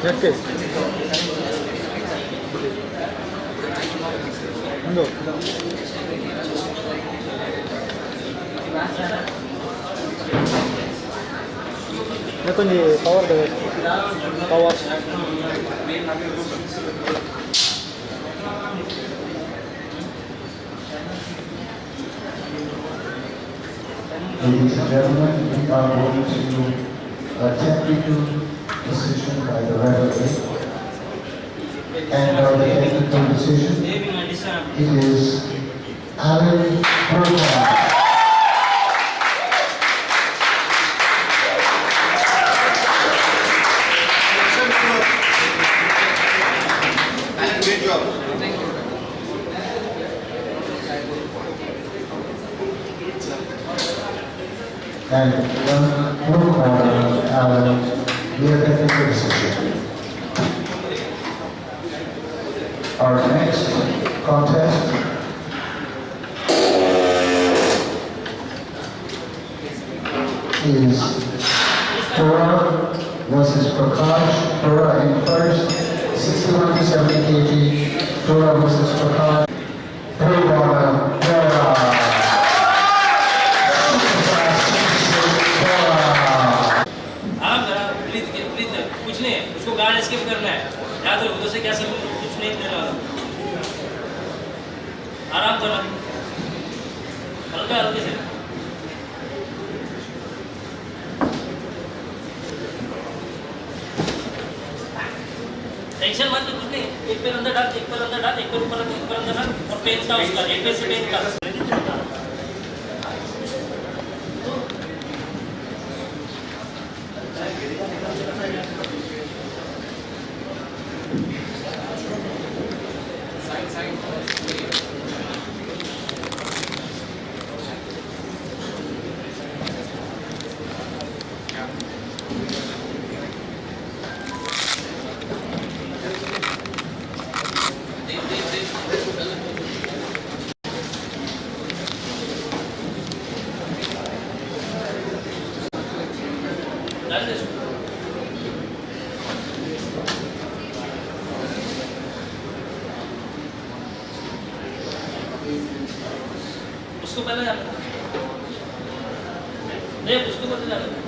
Okay. Undo. కొంచెం power power Ladies and gentlemen, we are going to attempt to decision by the referee, and the technical decision, it is Alan Burkhardt. Alan, great job. And one Burkhardt, Alan, via technical decision. Our next contest is Tora versus Prakash. Tora in first, 61 to 70 kg. Tora versus Prakash. Tora. कुछ नहीं उसको guard escape करना है याद रखो उधर से क्या सब कुछ नहीं देना आराम करो हल्का हल्के से टेंशन मत कुछ नहीं एक पैर अंदर डाल एक पैर अंदर डाल एक पैर ऊपर रख एक पैर अंदर डाल और पेन का उसका एक पैर से पेन का उसको पहले जाना नहीं उसको पहले जाना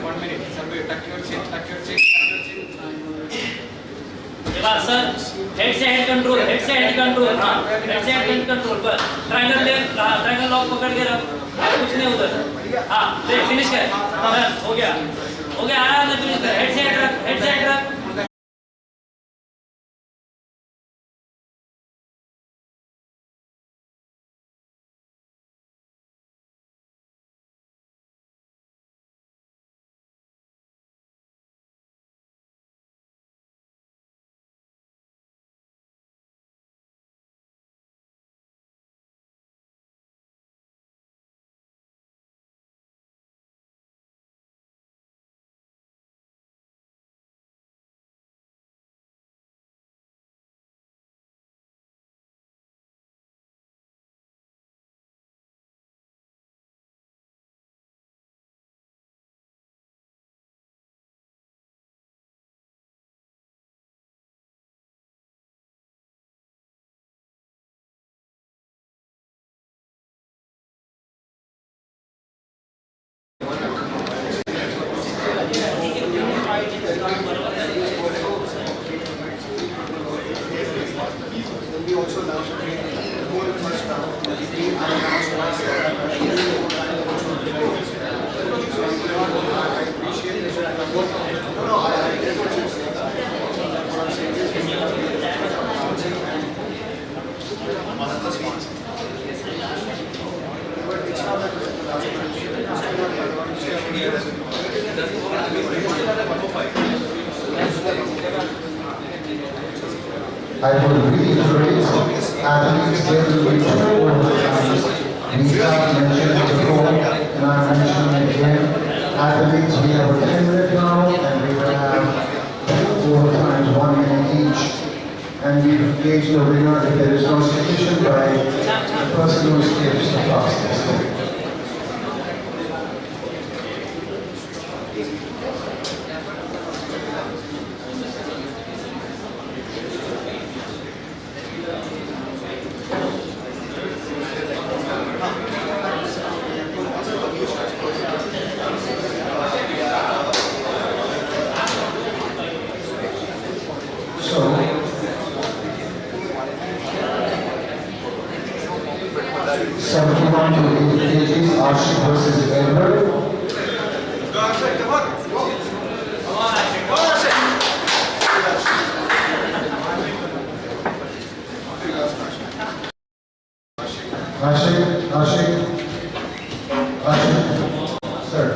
One minute. Somebody tuck your chin. Sir head से हेड कंट्रोल हाँ हेड से हेड कंट्रोल पर ट्रायंगल लॉक पकड़ के रख कुछ नहीं उधर हाँ फिनिश कर हो गया आराम से फिनिश कर हेड से हेड रख I will reiterate, athletes will be 2 overtimes. We have mentioned it before, and I'm mentioning it again. Athletes, we have a 10-minute now, and we will have 2 overtimes, 1 minute each. And we engage the winner if there is no submission by the person who escapes the fastest. So, 71 to 80 kgs, Ashik versus Edward. Ashik, sir.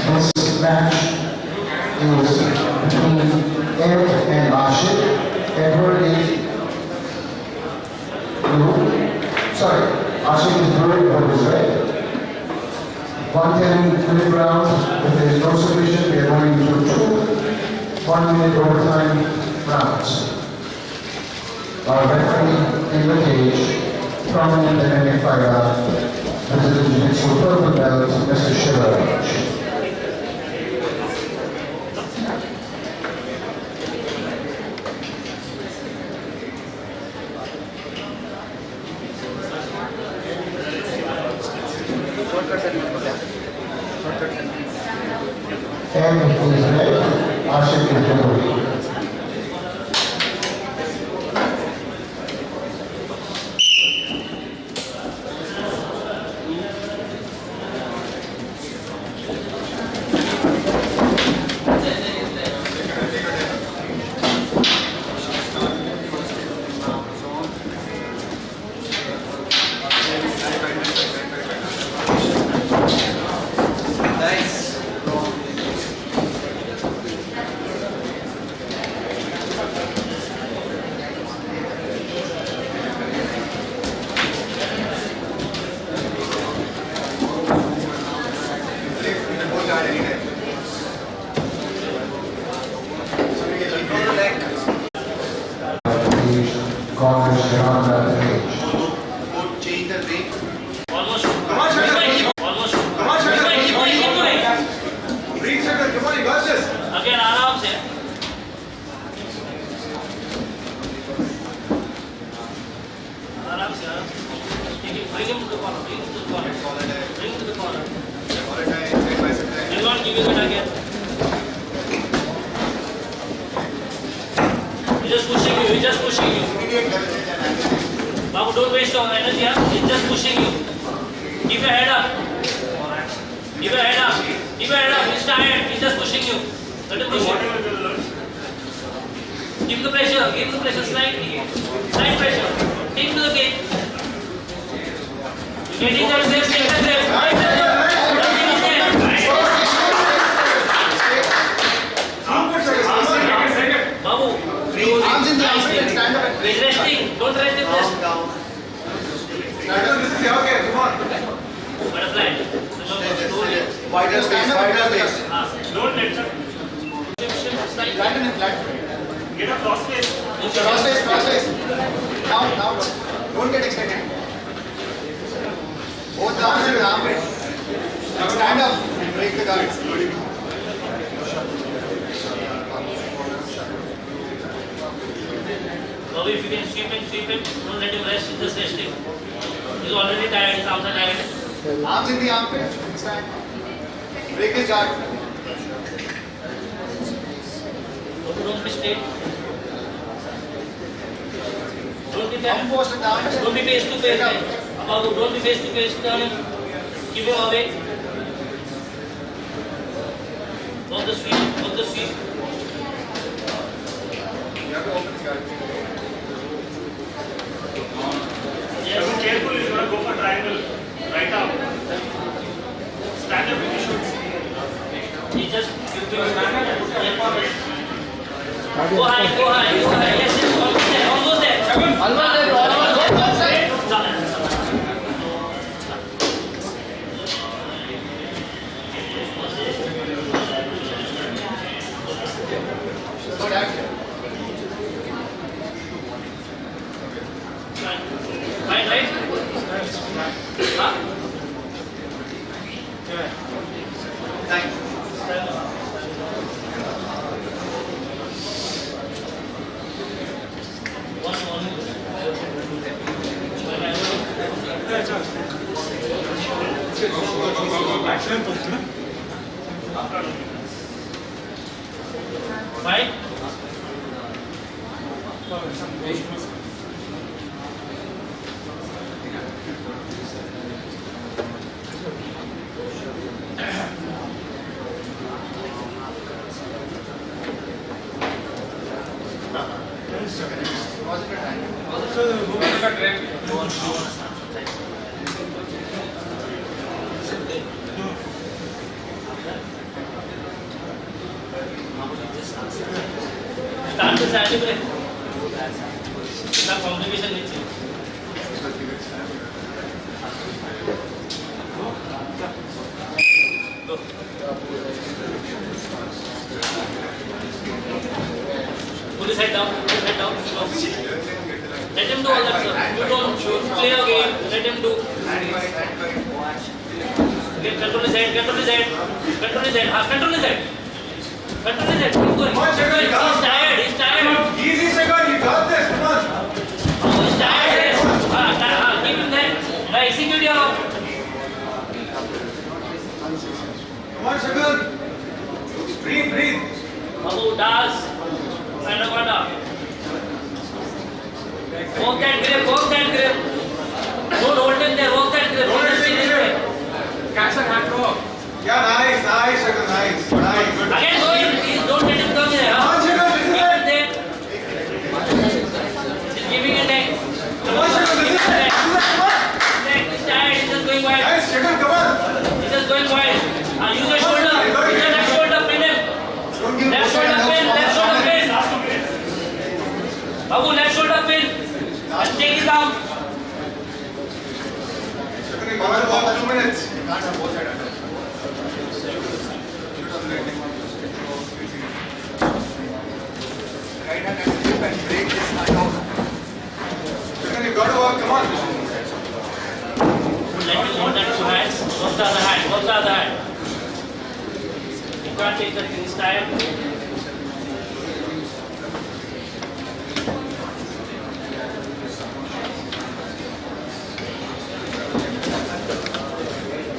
This match is between Ed and Ashik. Edward is blue. Sorry, Ashik is blue, Edward is red. 110-minute round. If there is no submission, we are going into 2 1-minute overtime rounds. Our referee in the cage, prominent MMA fighter, President Jiu-Jitsu purple belt, Mr. Shivaraj. And is red, Ashik is blue. Congress around that age. Change the weight. Almost. Come on, Shankar. Almost. Come on, Shankar. Keep going. Breathe, Shankar. Come on, you got this. Again, आराम से. आराम से. Bring him to the corner. Bring him to the corner. Bring him to the corner. He will not give you that again. He's just pushing you. He's just pushing you. Babu, don't waste your energy. He's just pushing you. Keep your head up. Keep your head up. Keep your head up. He's tired. He's just pushing you. Let him push you. Give the pressure. Give the pressure slightly. Slight pressure. Take to the gate. Getting there. Safe. Safe. Safe. Babu. Arms in the arms. Stand up. He's resting. Don't rest him. Rest. This is okay. Come on. Butterfly. Wider space. Wider space. Don't let her. Flatten it. Flatten. Get a cross face. Cross face. Cross face. Now. Don't get extended. Both the arms in the armpit. Now stand up and break the guards. Bobby, if you can sweep him, don't let him rest, he's just resting. He's already tired, his arms are tired. Arms in the armpit. Stand. Break his guard. Don't be straight. Don't be Up post and down. Don't be face to face. Babu, don't be face to face. Turn him. Keep him away. Hold the sweep. Hold the sweep. Yes. Be careful, you're going to go for triangle. Right up. Stand up with the shoots. He just give me yeah. Body Go high, go high, go high. Yes, yes, almost there, almost there. Almost there. Right, right. Huh? Right? Start the side break. Start complication with you. Go. Pull his head down. Pull his head down. Go. Let him do all that, sir. You don't play a game. Let him do. Control his head. Control his head. Control his head. Control his head. Control his head. Keep going. He's tired. He's tired. Easy, second, you got this, come on. He's tired. Keep him there. Execute your. Come on, second. Breathe, breathe. Babu, dance. Anaconda. Walk that grip. Walk that grip. Don't hold him there. Walk that grip. Don't Just sit finish there. it. Catch that hand go. Yeah, nice, nice, second, nice. Nice. Again, go in. Please don't let him come here. Come on, second, this is Keep it. it there. He's giving it neck. Come on, second, this is it. Come on. Neck is tired. He's just going wide. Nice, second, come on. He's just going wide. Use your shoulder. Use your left shoulder. Pin him. Don't give Left push shoulder hand, pin. no Left strong shoulder hand. pin. Babu, left shoulder pin. And take it down. Second, you got about 2 minutes. Right hand and flip and break this hand out. Second, you got to work, come on. Let me hold that two hands. Work the other hand. Work the other hand. You can't take the things time.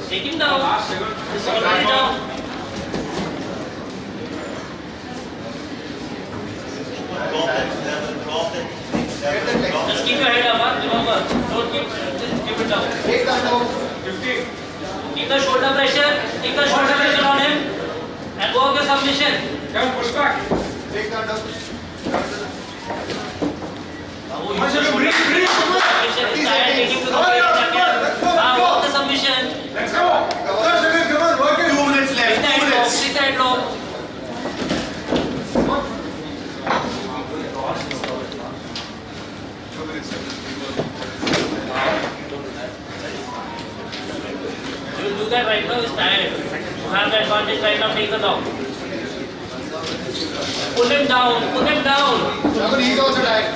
Take him down. He's already down. Just keep your head up, huh? Remember. Don't keep it down. Take that down. 50. Keep the shoulder pressure. Keep the shoulder pressure on him. And work your submission. Come push back. Take that down. Babu, Come on, use the second, shoulder breathe, breathe, come on. submission. Is tired. Take him to the Come on, weight come on, jacket. let's go, let's go. Work the submission. Let's go. Come on, second, come on, work it. 2 minutes Take the head low. Take the head low. You do that right now. He's tired. You have the advantage right now. Take the dog. Pull him down. Pull him down. Shagun, he's also tired.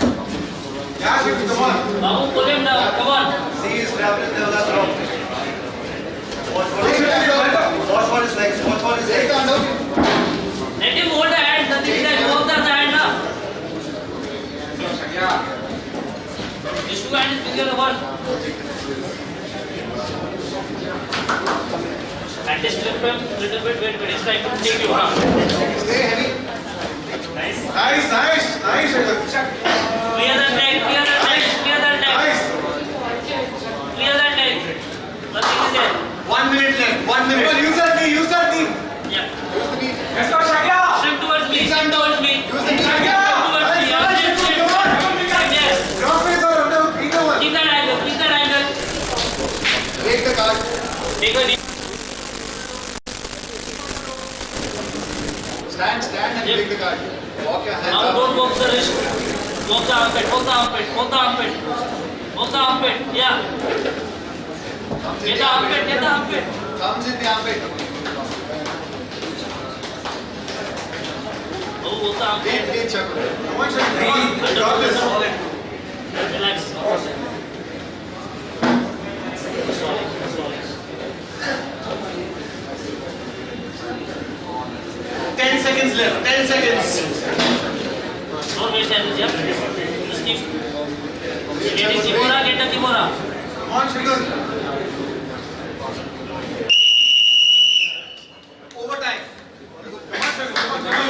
Yeah, second, come on. Babu, pull him down. Come on. Take that down. Take that down. Let him hold the hand. Nothing is there. Work the other hand now. Yeah. These two hands is bigger than one. And just flip him little bit. Wait. It's time to take you. Huh? Stay heavy. Nice, nice, second. Check. Clear the neck. Clear the neck. Clear the neck. Nice. Clear the neck. Nothing is there. 1 minute left, 1 minute. Come on, use that knee, use that knee. Yeah. Yes, Stand and take the card. Walk your hands Now up. don't walk the wrist. Walk the armpit, walk the armpit, walk the armpit. Walk the armpit, yeah. Thumbs in Get the the armpit, get the armpit. armpit. Thumbs in the armpit. Oh, walk the armpit. Breathe, Shakun. Relax. 10 seconds left. 10 seconds. Don't waste energy. Just keep getting Kimura, get the Kimura. Come on, Shakun. Overtime. Come on, Shakun.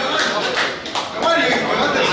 Come on, you got this.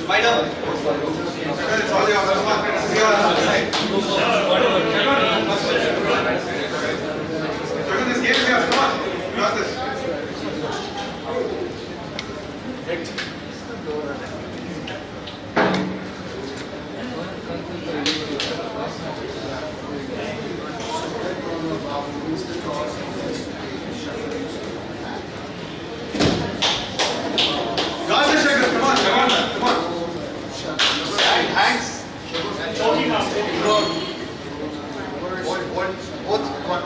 Fight up. It's all yours. Come on, see you on the other side. Shakun, this game is yours. Come on. You got this. Got this, Shakun. Come on, come on. Hands. Choking up. Both. Come on.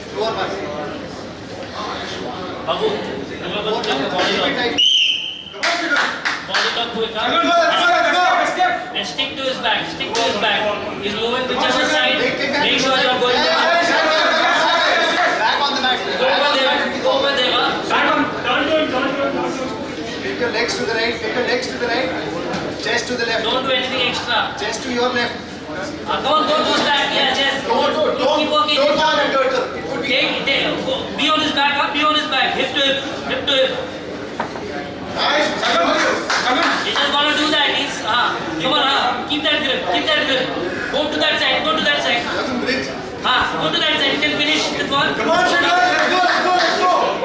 Two or one. Babu, remember to take the body lock. Come on, Shakun. Body lock quick. Shakun, let's go. And stick to his back. Stick to his back. He's moving to just the side. Make sure you're going to Back on the mat. over there. Back on. Turn to him. Take your legs to the right. Take your legs to the right. Chest to the left. Don't do anything extra. Chest to your left. Come on, don't go back. Yeah, just keep walking. Don't turn and turtle. It would be. Be on his back, up, be on his back. Hip to hip, hip to hip. Nice. He's just gonna do that. He's come on, keep that grip, keep that grip. Go to that side, go to that side. Bridge. Go to that side. You can finish the ball. Come on, Shakun. Let's go.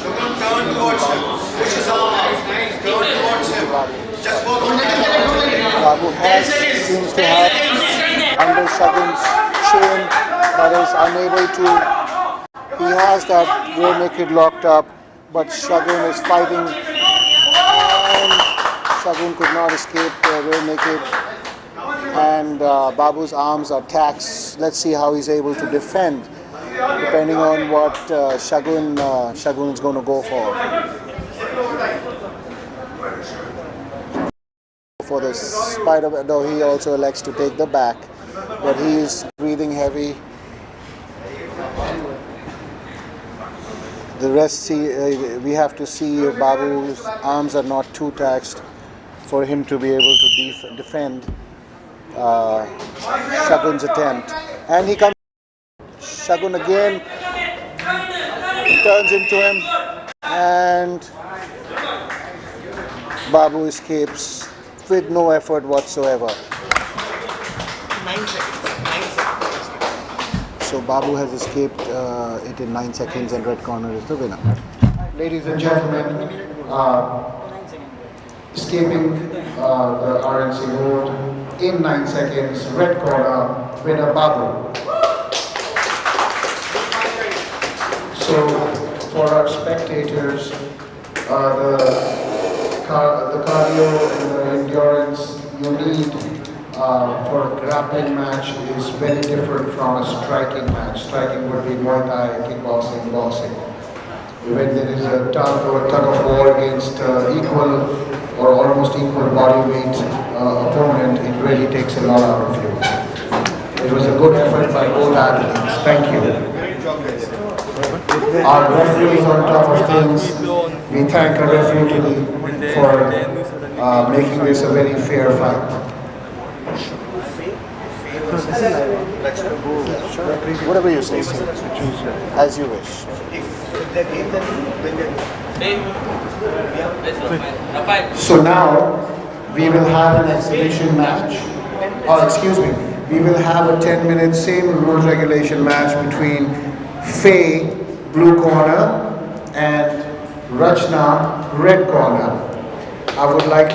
Shakun, turn towards him. Push his arm out. Turn towards him. Just go. Don't let him get it. Don't let him. Babu seems to have under Shagun's chin, but is unable to. He has that rear naked locked up, but Shagun is fighting, and Shagun could not escape the rear naked, and Babu's arms are taxed. Let's see how he's able to defend, depending on what Shagun is going to go for. For the spider, though he also elects to take the back, but he is breathing heavy. The rest, we have to see if Babu's arms are not too taxed for him to be able to defend Shagun's attempt. And he comes, Shagun again turns into him, and Babu escapes with no effort whatsoever. 9 seconds. So Babu has escaped it in 9 seconds, and red corner is the winner. Ladies and gentlemen, escaping the RNC road in 9 seconds, red corner, winner Babu. So for our spectators, the cardio and the endurance you need for a grappling match is very different from a striking match. Striking would be Muay Thai, kickboxing, boxing. When there is a tug of war against equal or almost equal body weight opponent, it really takes a lot out of you. It was a good effort by both athletes. Thank you. Our referees on top of things, we thank our referee for making this a very fair fight. Whatever you say, sir. As you wish. If they game, then when they So now we will have an exhibition match. Oh, excuse me. We will have a 10-minute same rules regulation match between Faye, blue corner, and Rachna, red corner. I would like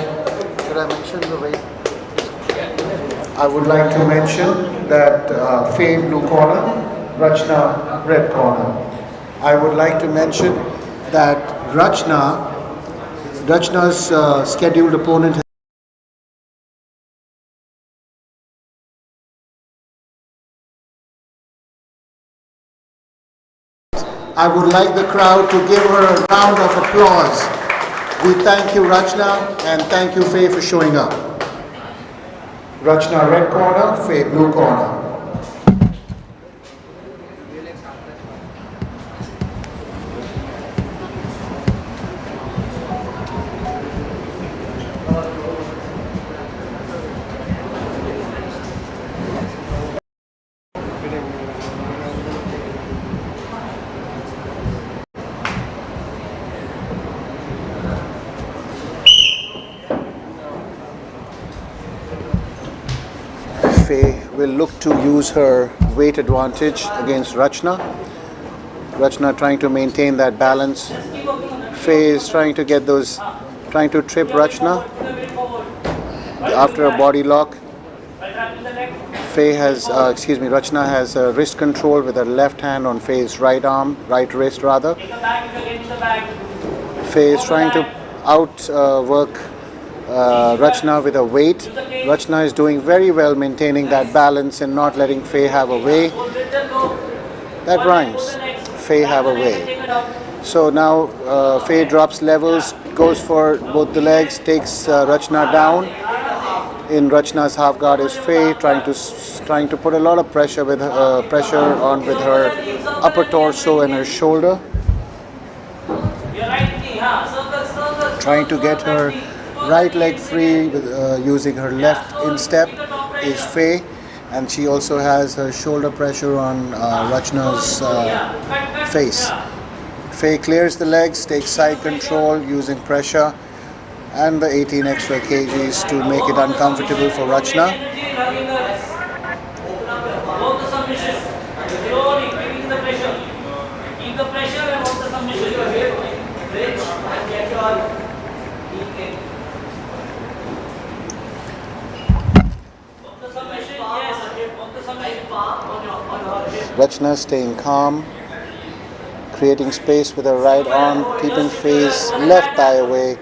to mention that Faye, blue corner, Rachna, red corner. I would like to mention that Rachna's scheduled opponent. I would like the crowd to give her a round of applause. We thank you, Rachna, and thank you, Faye, for showing up. Rachna, red corner, Faye, blue corner. Faye will look to use her weight advantage against Rachna. Rachna trying to maintain that balance. Faye is trying to trip Rachna after a body lock. Rachna has wrist control with her left hand on Faye's right wrist rather. Faye is trying to outwork Rachna with a weight. Rachna is doing very well maintaining that balance and not letting Faye have a way. That rhymes. Faye have a way. So now Faye drops levels, goes for both the legs, takes Rachna down. In Rachna's half guard is Faye trying to put a lot of pressure with her upper torso and her shoulder. Trying to get her right leg free with, using her left instep is Faye, and she also has her shoulder pressure on Rachna's face. Faye clears the legs, takes side control using pressure and the 18 extra kgs to make it uncomfortable for Rachna. Rachna staying calm, creating space with her right arm, keeping Faye's left thigh away.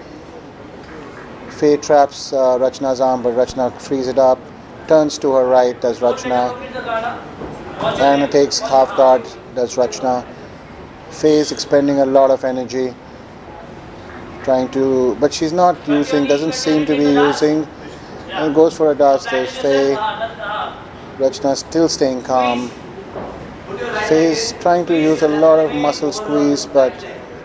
Faye traps Rachna's arm, but Rachna frees it up, turns to her right, does Rachna, and takes half guard, does Rachna. Faye is expending a lot of energy, but she's not using, doesn't seem to be using, and goes for a dust. There's Faye. Rachna still staying calm. Faye is trying to use a lot of muscle squeeze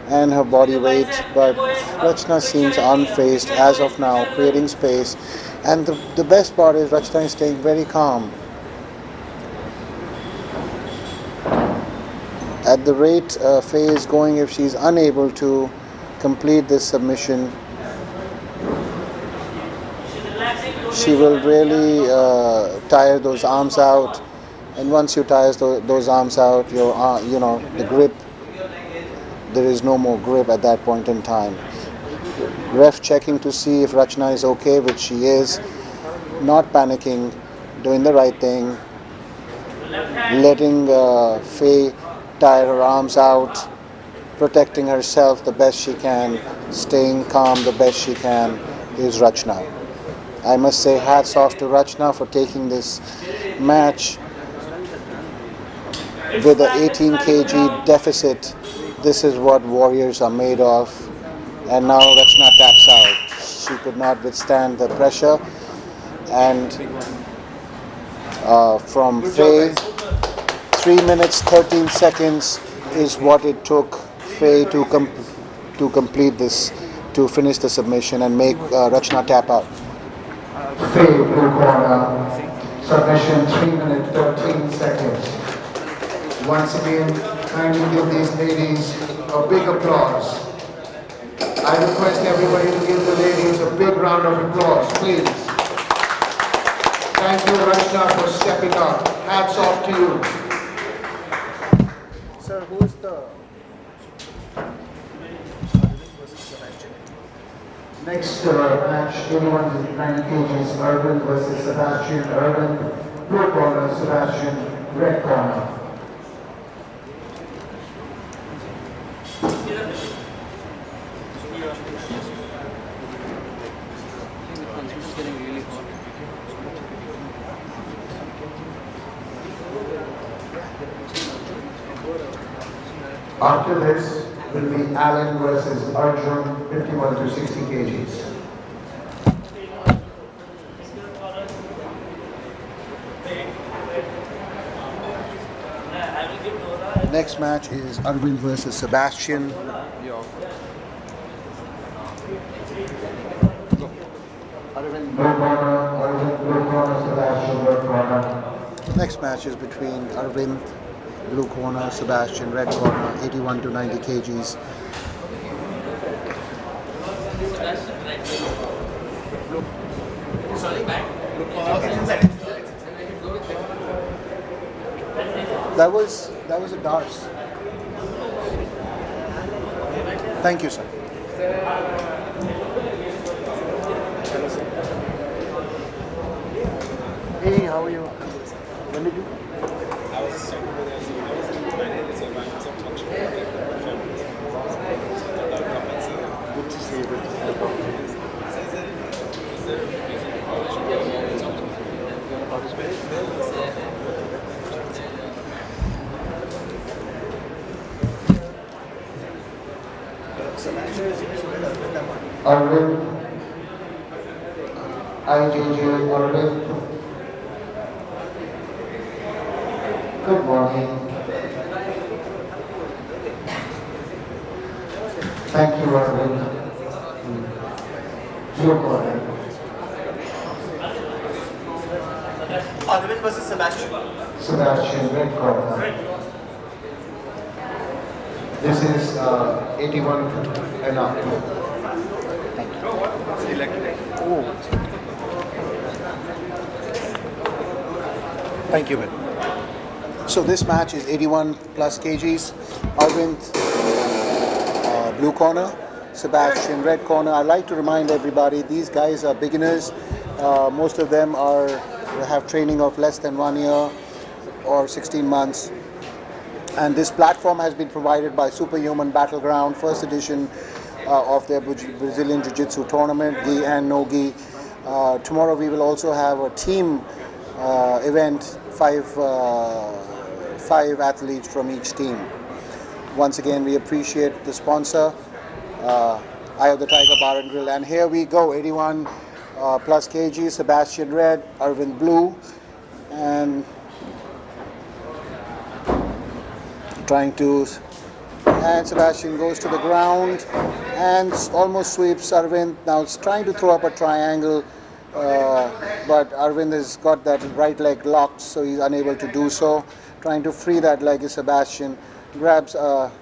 and her body weight, but Rachna seems unfazed as of now, creating space. And the best part is Rachna is staying very calm. At the rate Faye is going, if she's unable to complete this submission, she will really tire those arms out. And once you tire those arms out, the grip, there is no more grip at that point in time. Ref checking to see if Rachna is okay, which she is, not panicking, doing the right thing, letting Faye tire her arms out, protecting herself the best she can, staying calm the best she can, is Rachna. I must say hats off to Rachna for taking this match with an 18 kg deficit. This is what warriors are made of. And now Rachna taps out. She could not withstand the pressure. And from Faye, 3 minutes 13 seconds is what it took Faye to complete this, to finish the submission and make Rachna tap out. Faye, blue corner, Submission 3 minutes 13 seconds. Once again, kindly give these ladies a big applause. I request everybody to give the ladies a big round of applause, please. Thank you, Rachna, for stepping up. Hats off to you. Sir, who is the Next match, 81 to 90 kgs, Arvind versus Sebastian. Arvind, blue corner, Sebastian, red corner. After this will be Alan versus Arjun, 51 to 60 kgs. next match is Arvind versus Sebastian. Blue corner, Arvind, blue corner, Sebastian, red corner. Next match is between Arvind, blue corner, Sebastian, red corner, 81 to 90 kgs. That was a dars. Thank you, sir. Hey, how are you? When did you? Good to see you. Good to see you. Arvind, IJJ Arvind. Good morning. Thank you, Arvind. Blue corner. Arvind versus Sebastian. Sebastian, red corner. This is 81 and up. Thank you, man. So this match is 81 plus kgs. Arvind, blue corner. Sebastian, red corner. I like to remind everybody these guys are beginners. Most of them have training of less than 1 year or 16 months. And this platform has been provided by Superhuman Battleground, first edition of their Brazilian Jiu-Jitsu tournament, gi and no gi. Tomorrow we will also have a team event, five athletes from each team. Once again, we appreciate the sponsor, Eye of the Tiger Bar and Grill. And here we go, 81 plus kg, Sebastian red, Arvind blue, and Sebastian goes to the ground and almost sweeps Arvind. Now it's trying to throw up a triangle, but Arvind has got that right leg locked, so he's unable to do so. Trying to free that leg is Sebastian. Grabs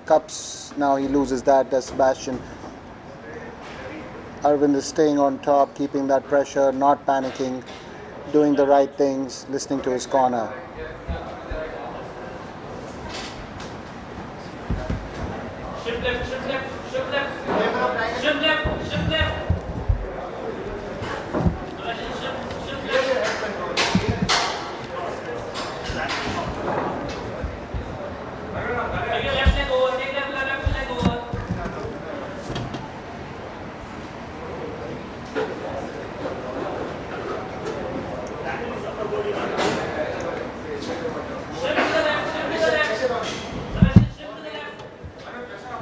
cups, now he loses that, does Sebastian. Arvind is staying on top, keeping that pressure, not panicking, doing the right things, listening to his corner. Shift left, shift left, shift left. Shift left, shift left. Shift left. Take your left leg over, take left leg over. Shift to the left, shift to the left. Sebastian, shift to the left.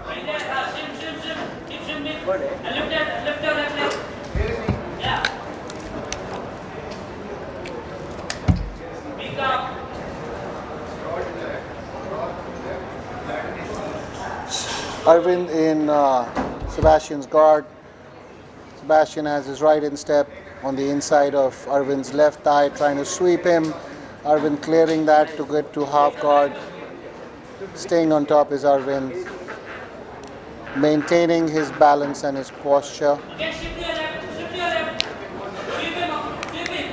Right there, shift. Keep shifting. And lift your left leg. Yeah. Be calm. Arvind in Sebastian's guard. Sebastian has his right instep, on the inside of Arvind's left thigh, trying to sweep him. Arvind clearing that to get to half guard. Staying on top is Arvind, maintaining his balance and his posture. Again, shift to your left, shift to your left. Sweep him up, sweep him.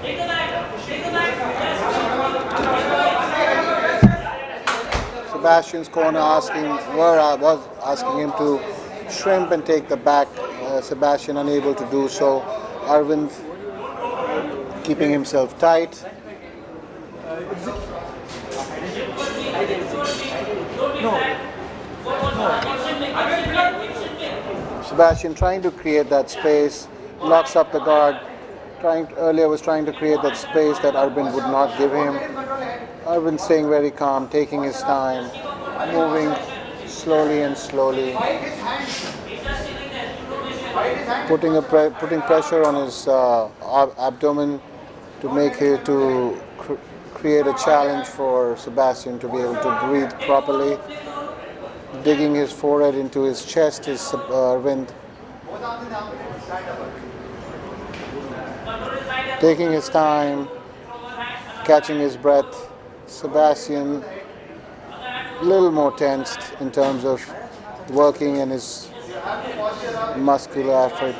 Take the back, take the back. Yes. Sebastian's corner was asking him to shrimp and take the back. Sebastian unable to do so. Arvind keeping himself tight. Sebastian trying to create that space, locks up the guard. Earlier was trying to create that space that Arvind would not give him. Arvind staying very calm, taking his time, moving slowly and slowly, putting pressure on his abdomen to create a challenge for Sebastian to be able to breathe properly. Digging his forehead into his chest is Arvind. Taking his time, catching his breath. Sebastian a little more tensed in terms of working and his muscular effort.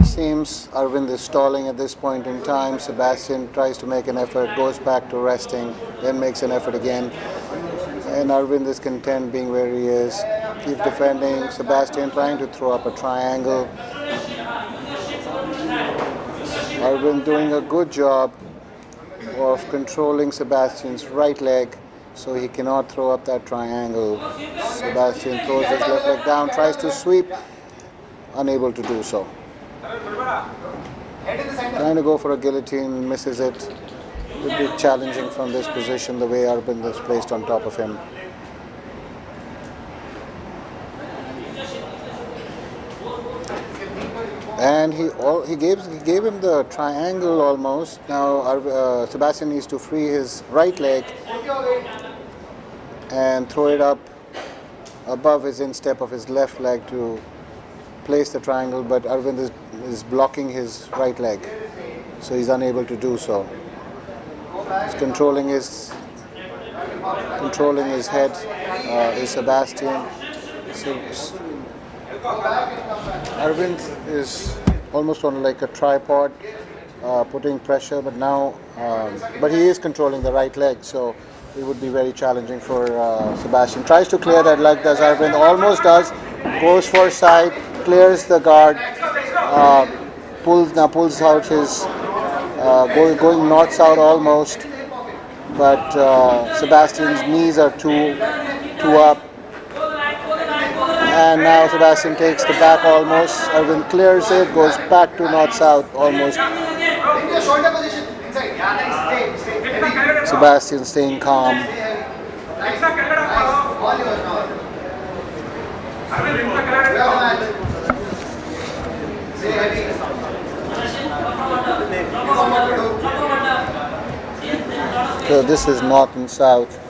Seems Arvind is stalling at this point in time. Sebastian tries to make an effort, goes back to resting, then makes an effort again. And Arvind is content being where he is. Keeps defending. Sebastian trying to throw up a triangle. Arvind doing a good job of controlling Sebastian's right leg so he cannot throw up that triangle. Sebastian throws his left leg down, tries to sweep, unable to do so. Trying to go for a guillotine, misses it. Would be challenging from this position the way Arvind is placed on top of him. And he gave him the triangle almost. Now Sebastian needs to free his right leg and throw it up above his instep of his left leg to place the triangle, but Arvind is blocking his right leg, so he's unable to do so. He's controlling his head is Sebastian. So Arvind is almost on like a tripod, putting pressure, but now, but he is controlling the right leg, so it would be very challenging for Sebastian. Tries to clear that leg, does Arvind, almost does, goes for side, clears the guard, pulls out his, going north-south almost, but Sebastian's knees are too up. And now Sebastian takes the back almost. Arvind clears it, goes back to north-south almost. Sebastian staying calm. So this is north and south.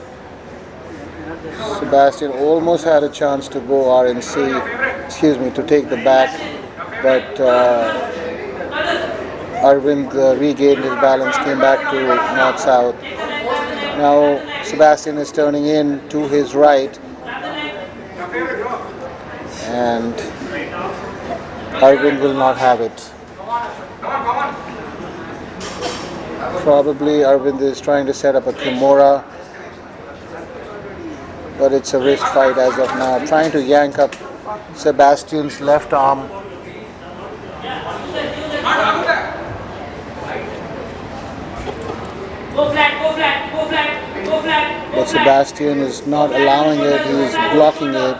Sebastian almost had a chance to go RNC, to take the back, but Arvind regained his balance, came back to north-south. Now Sebastian is turning in to his right, and Arvind will not have it. Probably Arvind is trying to set up a Kimura, but it's a wrist fight as of now. Trying to yank up Sebastian's left arm. Go flat, go flat, go flat. Go flat. but Sebastian is not allowing it. He is blocking it,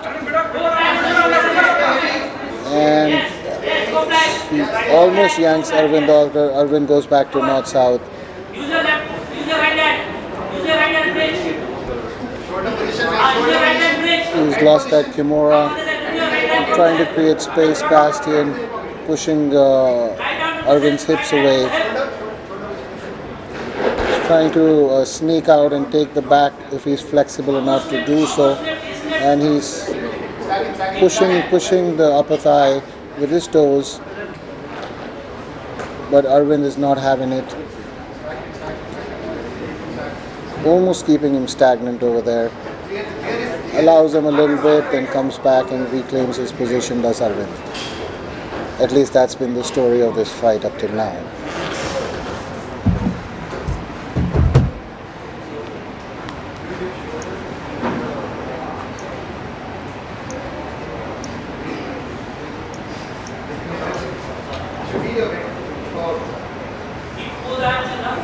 and Go flat. he almost yanks Arvind off. Arvind goes back to north-south. Use your left. Use your right hand. Use your right hand bridge. Use your right hand bridge. He's lost that Kimura, trying to create space. Sebastian pushing Arvind's hips away, trying to sneak out and take the back if he's flexible enough to do so, and he's pushing the upper thigh with his toes, but Arvind is not having it, almost keeping him stagnant over there. Allows him a little bit, then comes back and reclaims his position, does Arvind. At least that's been the story of this fight up till now. Pull the hands up.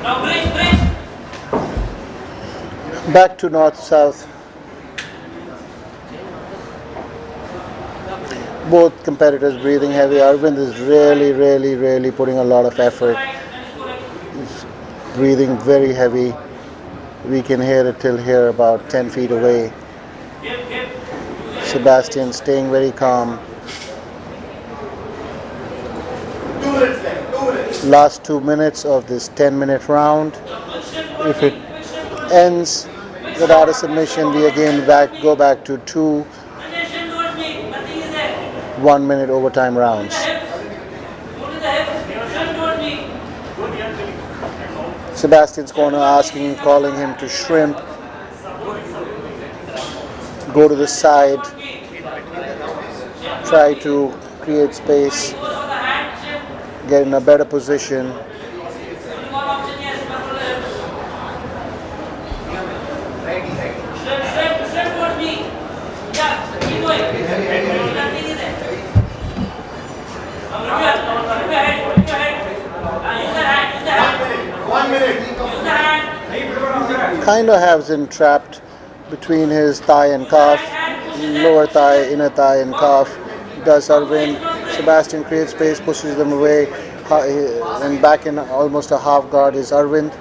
Now bridge. Back to north-south. Both competitors breathing heavy. Arvind is really putting a lot of effort. He's breathing very heavy. We can hear it till here, about 10 feet away. Sebastian staying very calm. 2 minutes left. 2 minutes. Last 2 minutes of this 10-minute round. If it ends without a submission, we again go back to 2 1-minute overtime rounds. Sebastian's corner calling him to shrimp, go to the side, try to create space, get in a better position. Kind of has him trapped between his thigh and calf, lower thigh, inner thigh and calf. Does Arvind. Sebastian creates space, pushes them away, and back in almost a half guard is Arvind,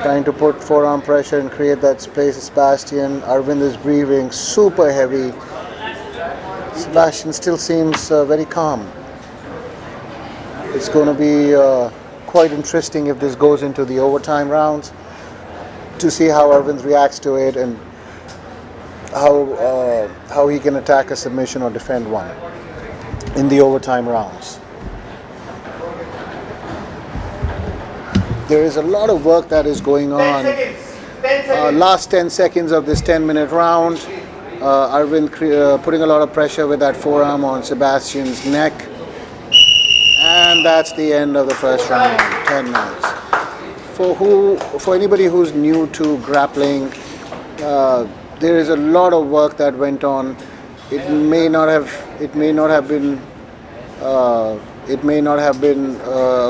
trying to put forearm pressure and create that space. Sebastian. Arvind is breathing super heavy. Sebastian still seems very calm. It's going to be quite interesting if this goes into the overtime rounds, to see how Arvind reacts to it and how he can attack a submission or defend one in the overtime rounds. There is a lot of work that is going 10 on. seconds. 10 seconds. Last 10 seconds of this 10-minute round. Arvind putting a lot of pressure with that forearm on Sebastian's neck. And that's the end of the first round, 10 minutes. For anybody who's new to grappling, there is a lot of work that went on. It may not have been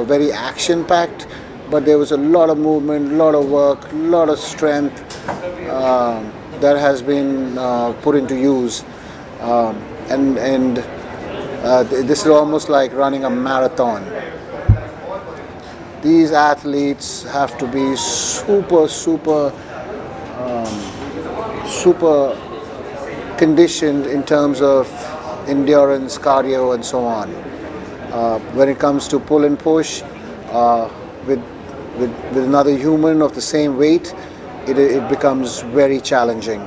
very action-packed, but there was a lot of movement, a lot of work, a lot of strength that has been put into use, this is almost like running a marathon. These athletes have to be super conditioned in terms of endurance, cardio, and so on. When it comes to pull and push with another human of the same weight, it becomes very challenging.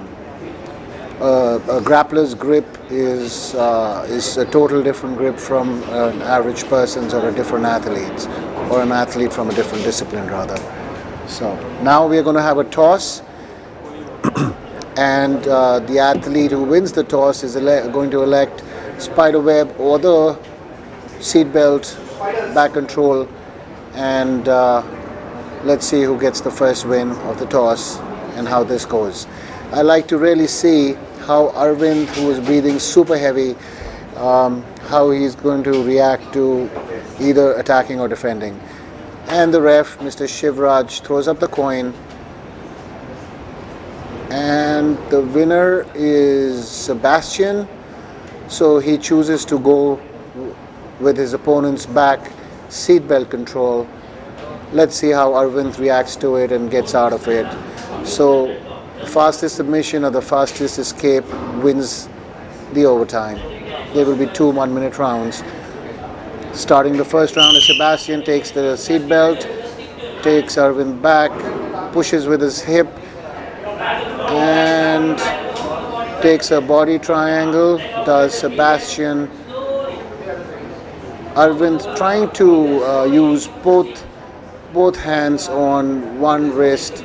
A grappler's grip is a total different grip from an average person's or a different athlete's, or an athlete from a different discipline rather. So now we are going to have a toss, and the athlete who wins the toss is going to elect spiderweb or the seat belt, back control, and let's see who gets the first win of the toss and how this goes. I like to really see how Arvind, who is breathing super heavy, how he's going to react to either attacking or defending. And the ref, Mr. Shivraj, throws up the coin, and the winner is Sebastian. So he chooses to go with his opponent's back seatbelt control. Let's see how Arvind reacts to it and gets out of it. So the fastest submission or the fastest escape wins the overtime. There will be 2 1-minute rounds. Starting the first round, Sebastian takes the seatbelt, takes Arvind back, pushes with his hip, and takes a body triangle. Does Sebastian. Arvind trying to use both hands on one wrist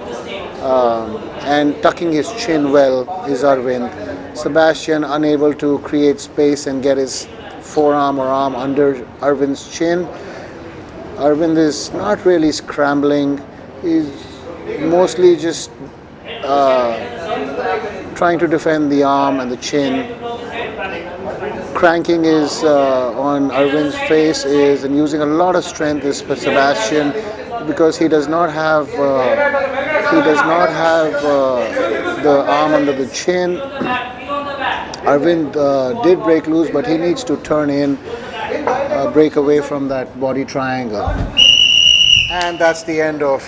and tucking his chin well is Arvind. Sebastian unable to create space and get his forearm or arm under Arvind's chin. Arvind is not really scrambling. He's mostly just trying to defend the arm and the chin. Cranking is on Arvind's face is and using a lot of strength is for Sebastian, because he does not have the arm under the chin. Arvind did break loose, but he needs to turn in, break away from that body triangle. And that's the end of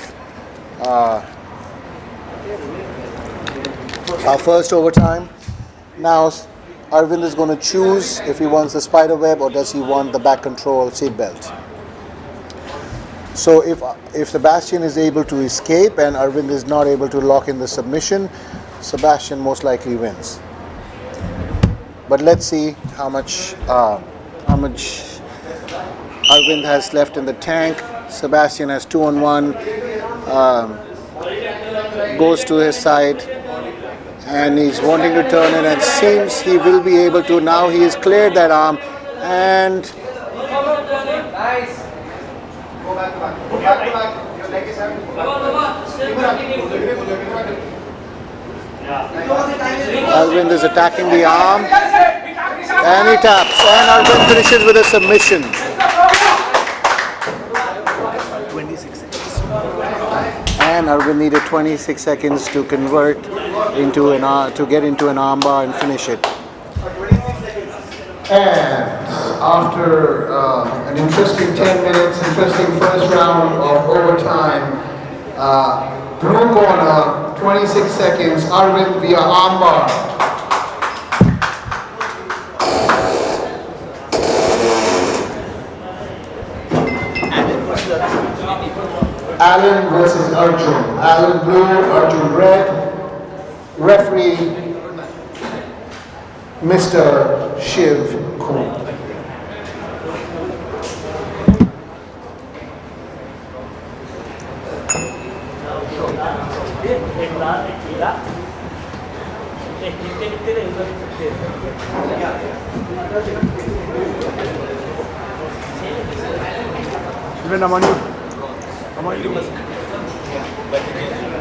our first overtime. Now Arvind is going to choose if he wants the spider web or does he want the back control seatbelt. So if Sebastian is able to escape and Arvind is not able to lock in the submission, Sebastian most likely wins. But let's see how much Arvind has left in the tank. Sebastian has 2 on 1. Goes to his side and he's wanting to turn in, and seems he will be able to. Now he has cleared that arm and Arvind is attacking the arm and he taps, and Arvind finishes with a submission. 26 seconds. And Arvind needed 26 seconds to convert into to get into an armbar and finish it. And after an interesting 10 minutes, interesting first round of overtime, blue corner, 26 seconds, Arvind via armbar. Alan versus Arjun. Alan blue, Arjun red. Referee, Mr. Shiv Kumar.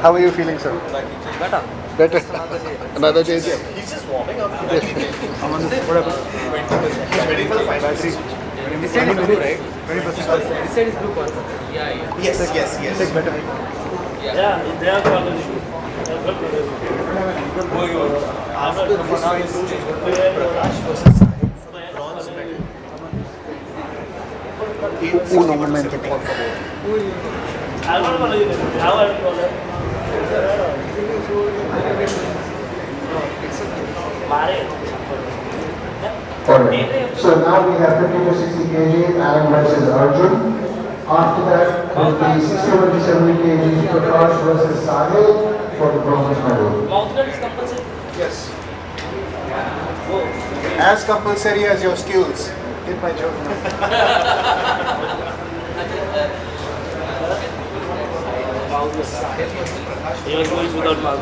How are you feeling, sir? Better. Another day. He's just warming up. He's ready for the final. Yes, yes, yes. Yeah, they are calling you. Uno momento, por favor. Alright. So now we have 50 to 60 kg, Alan versus Arjun. After that, will be 61 to 70 kg, Prakash versus Sahil for the bronze medal. Mouth guard is compulsory. Yes. As compulsory as your skills. Get my joke now. He was going without mouth.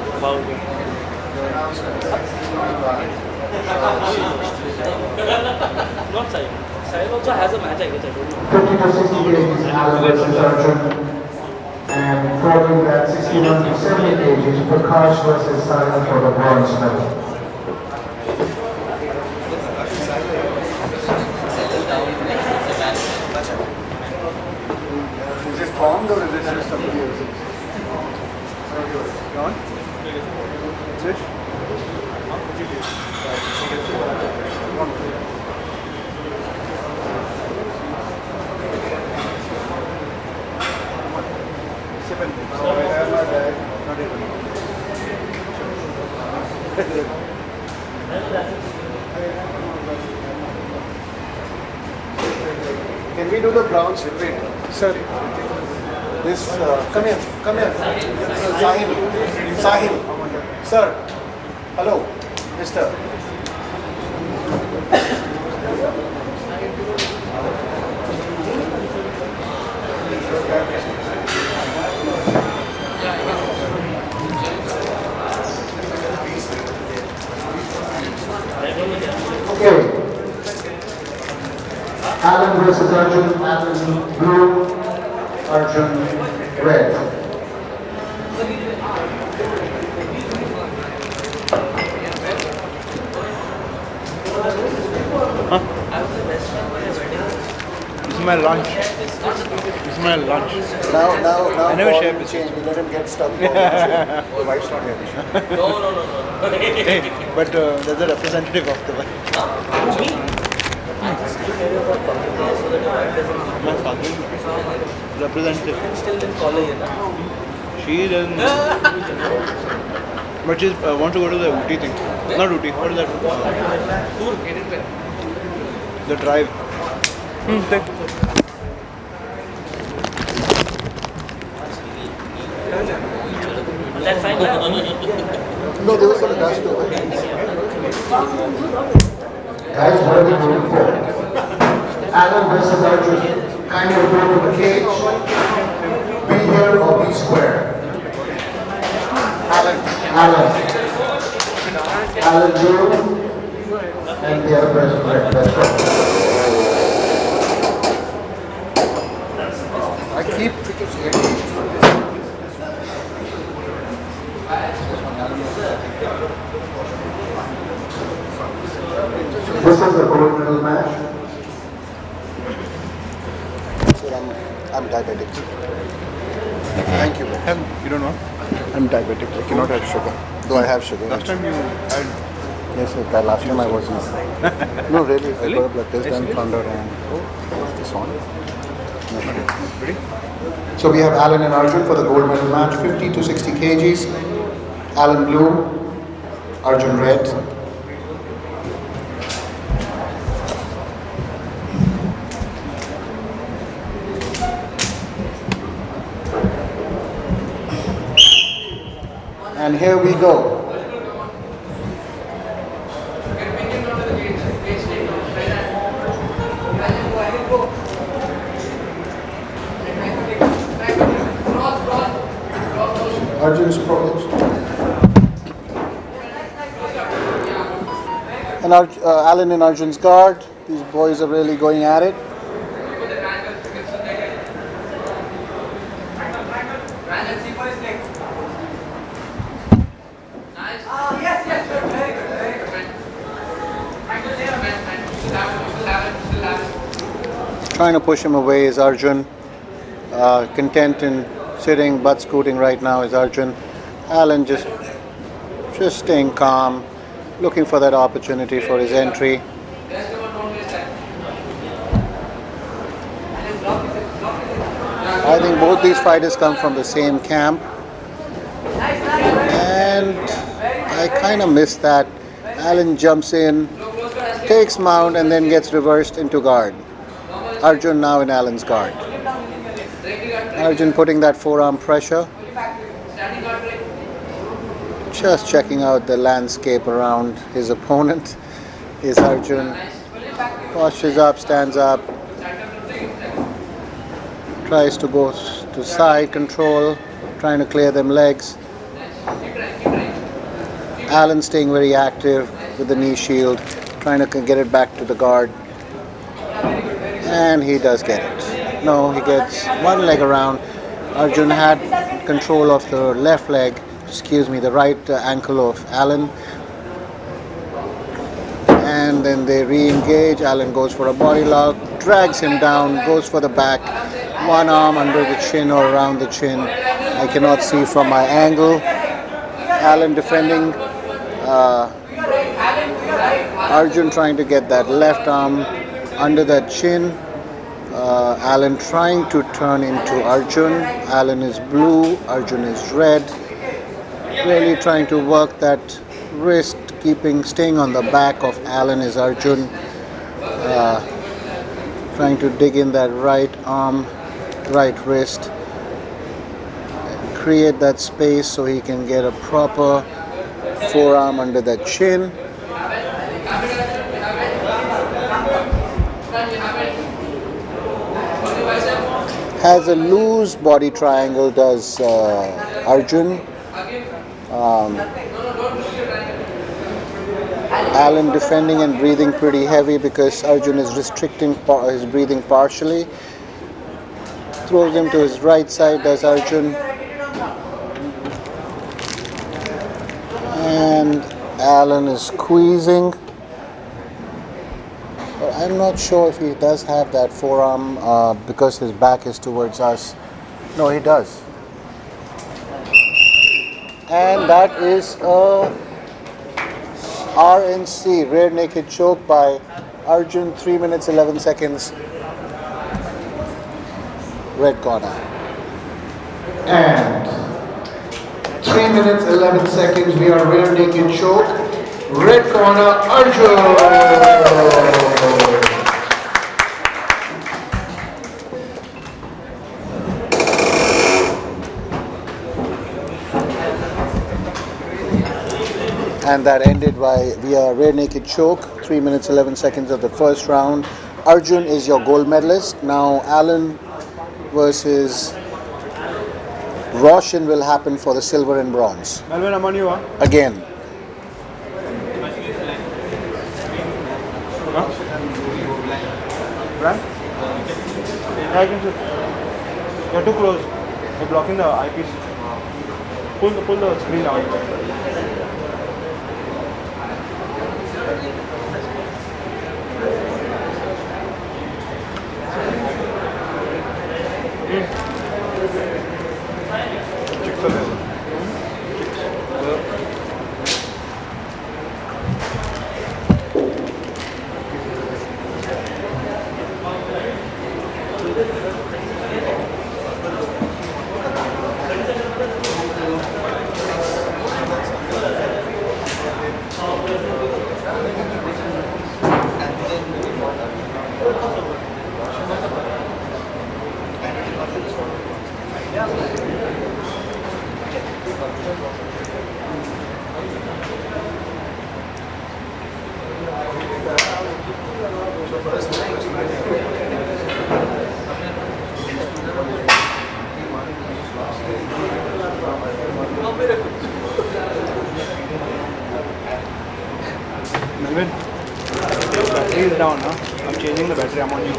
Not Sahil. Sahil also has a match, I guess. I don't know. 50 to 60 kg, Alan versus Arjun. And following that, 61 to 70 kg, Prakash versus Sahil for the bronze medal. On. Switch. Can we do the grounds repeat? Sir, this, come here. Sahil. Sir, hello, mister. Okay. Alan versus Arjun. Alan blue, Arjun red. This is my lunch. This is my lunch. Now, I never Paul share will biscuits. change. We let him get stuck. The wife's not here. Hey, but there's a representative of the wife. My father. Representative. Still in college, She doesn't. But she wants to go to the Ooty thing. Not Ooty. What is that? The drive. That's fine. No, there was some dust over here. Guys, what are we voting for? Alan versus Arjun. Kind of go to the cage. Be here or be square. Alan blue. And the other person red. That's right. I keep freaking This is the gold medal match. Sir, I'm diabetic. Thank you. You don't know? I'm diabetic. I cannot have sugar. Though I have sugar. Last time you had. Yes, sir. Last time I wasn't. No, really. I got a blood test and found out. Is this on? Ready? So we have Alan and Arjun for the gold medal match, 50 to 60 kgs. Alan blue, Arjun red. And here we go. Arjun's proposed. And Alan and Arjun's guard. These boys are really going at it. Trying to push him away is Arjun. Content in sitting, butt scooting right now is Arjun. Alan just staying calm, looking for that opportunity for his entry. I think both these fighters come from the same camp, and I kind of miss that. Alan jumps in, takes mount, and then gets reversed into guard. Arjun now in Alan's guard. Arjun putting that forearm pressure. Just checking out the landscape around his opponent is Arjun. Postures up, stands up. Tries to go to side control, trying to clear them legs. Alan staying very active with the knee shield, trying to get it back to the guard. And he does get it. No, he gets one leg around. Arjun had control of the left leg, the right ankle of Alan. And then they re-engage. Alan goes for a body lock, drags him down, goes for the back, one arm under the chin or around the chin, I cannot see from my angle. Alan defending. Arjun trying to get that left arm under that chin. Alan trying to turn into Arjun. Alan is blue, Arjun is red. Really trying to work that wrist, staying on the back of Alan is Arjun. Trying to dig in that right arm, right wrist. Create that space so he can get a proper forearm under that chin. Has a loose body triangle, does Arjun. Alan defending and breathing pretty heavy because Arjun is restricting his breathing partially. Throws him to his right side, does Arjun. And Alan is squeezing. I'm not sure if he does have that forearm because his back is towards us. No, he does. And that is a RNC, rear naked choke by Arjun, 3 minutes 11 seconds. Red corner. And 3 minutes 11 seconds, we are rear naked choke. Red corner, Arjun. And that ended via rear naked choke, 3 minutes 11 seconds of the first round. Arjun is your gold medalist. Now Alan versus Roshan will happen for the silver and bronze. Melvin, I'm on you, huh? Again. Huh? Run? Yeah, I can see. You're too close. You're blocking the eyepiece. Pull the screen out. Melvin, battery is down, huh? I'm changing the battery, I'm on you.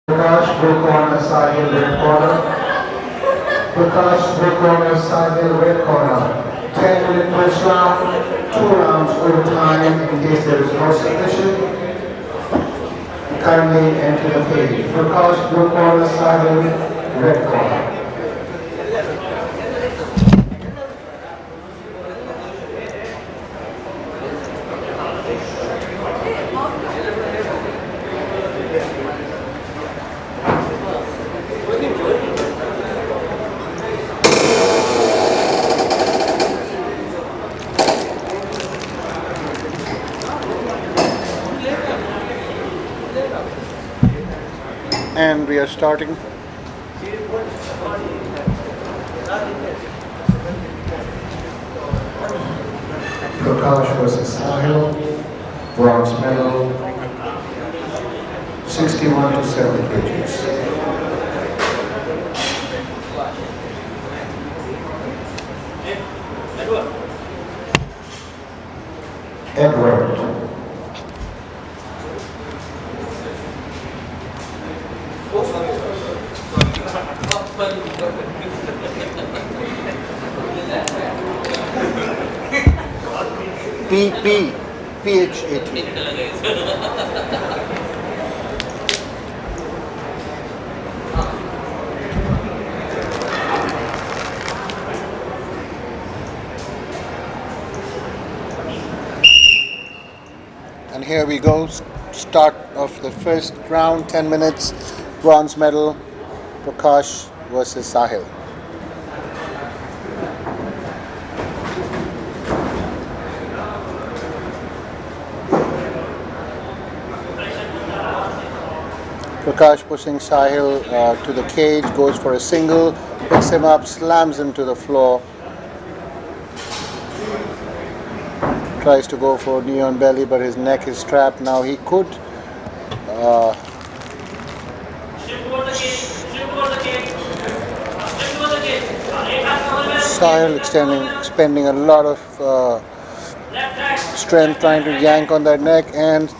Prakash, blue corner, Sahil, red corner. Prakash, blue corner, Sahil, red corner. 10-minute first round, 2 rounds overtime in case there is no submission. Kindly enter the cage. Prakash, blue corner, Sahil, red corner. And we are starting. Prakash versus Sahil, bronze medal, 61 to 7 kgs. Edward. PHAT. And here we go, start of the first round, 10 minutes, bronze medal, Prakash versus Sahil. Prakash pushing Sahil to the cage, goes for a single, picks him up, slams him to the floor. Tries to go for knee on belly, but his neck is strapped. Now he could Sahil expending a lot of strength trying to yank on that neck, and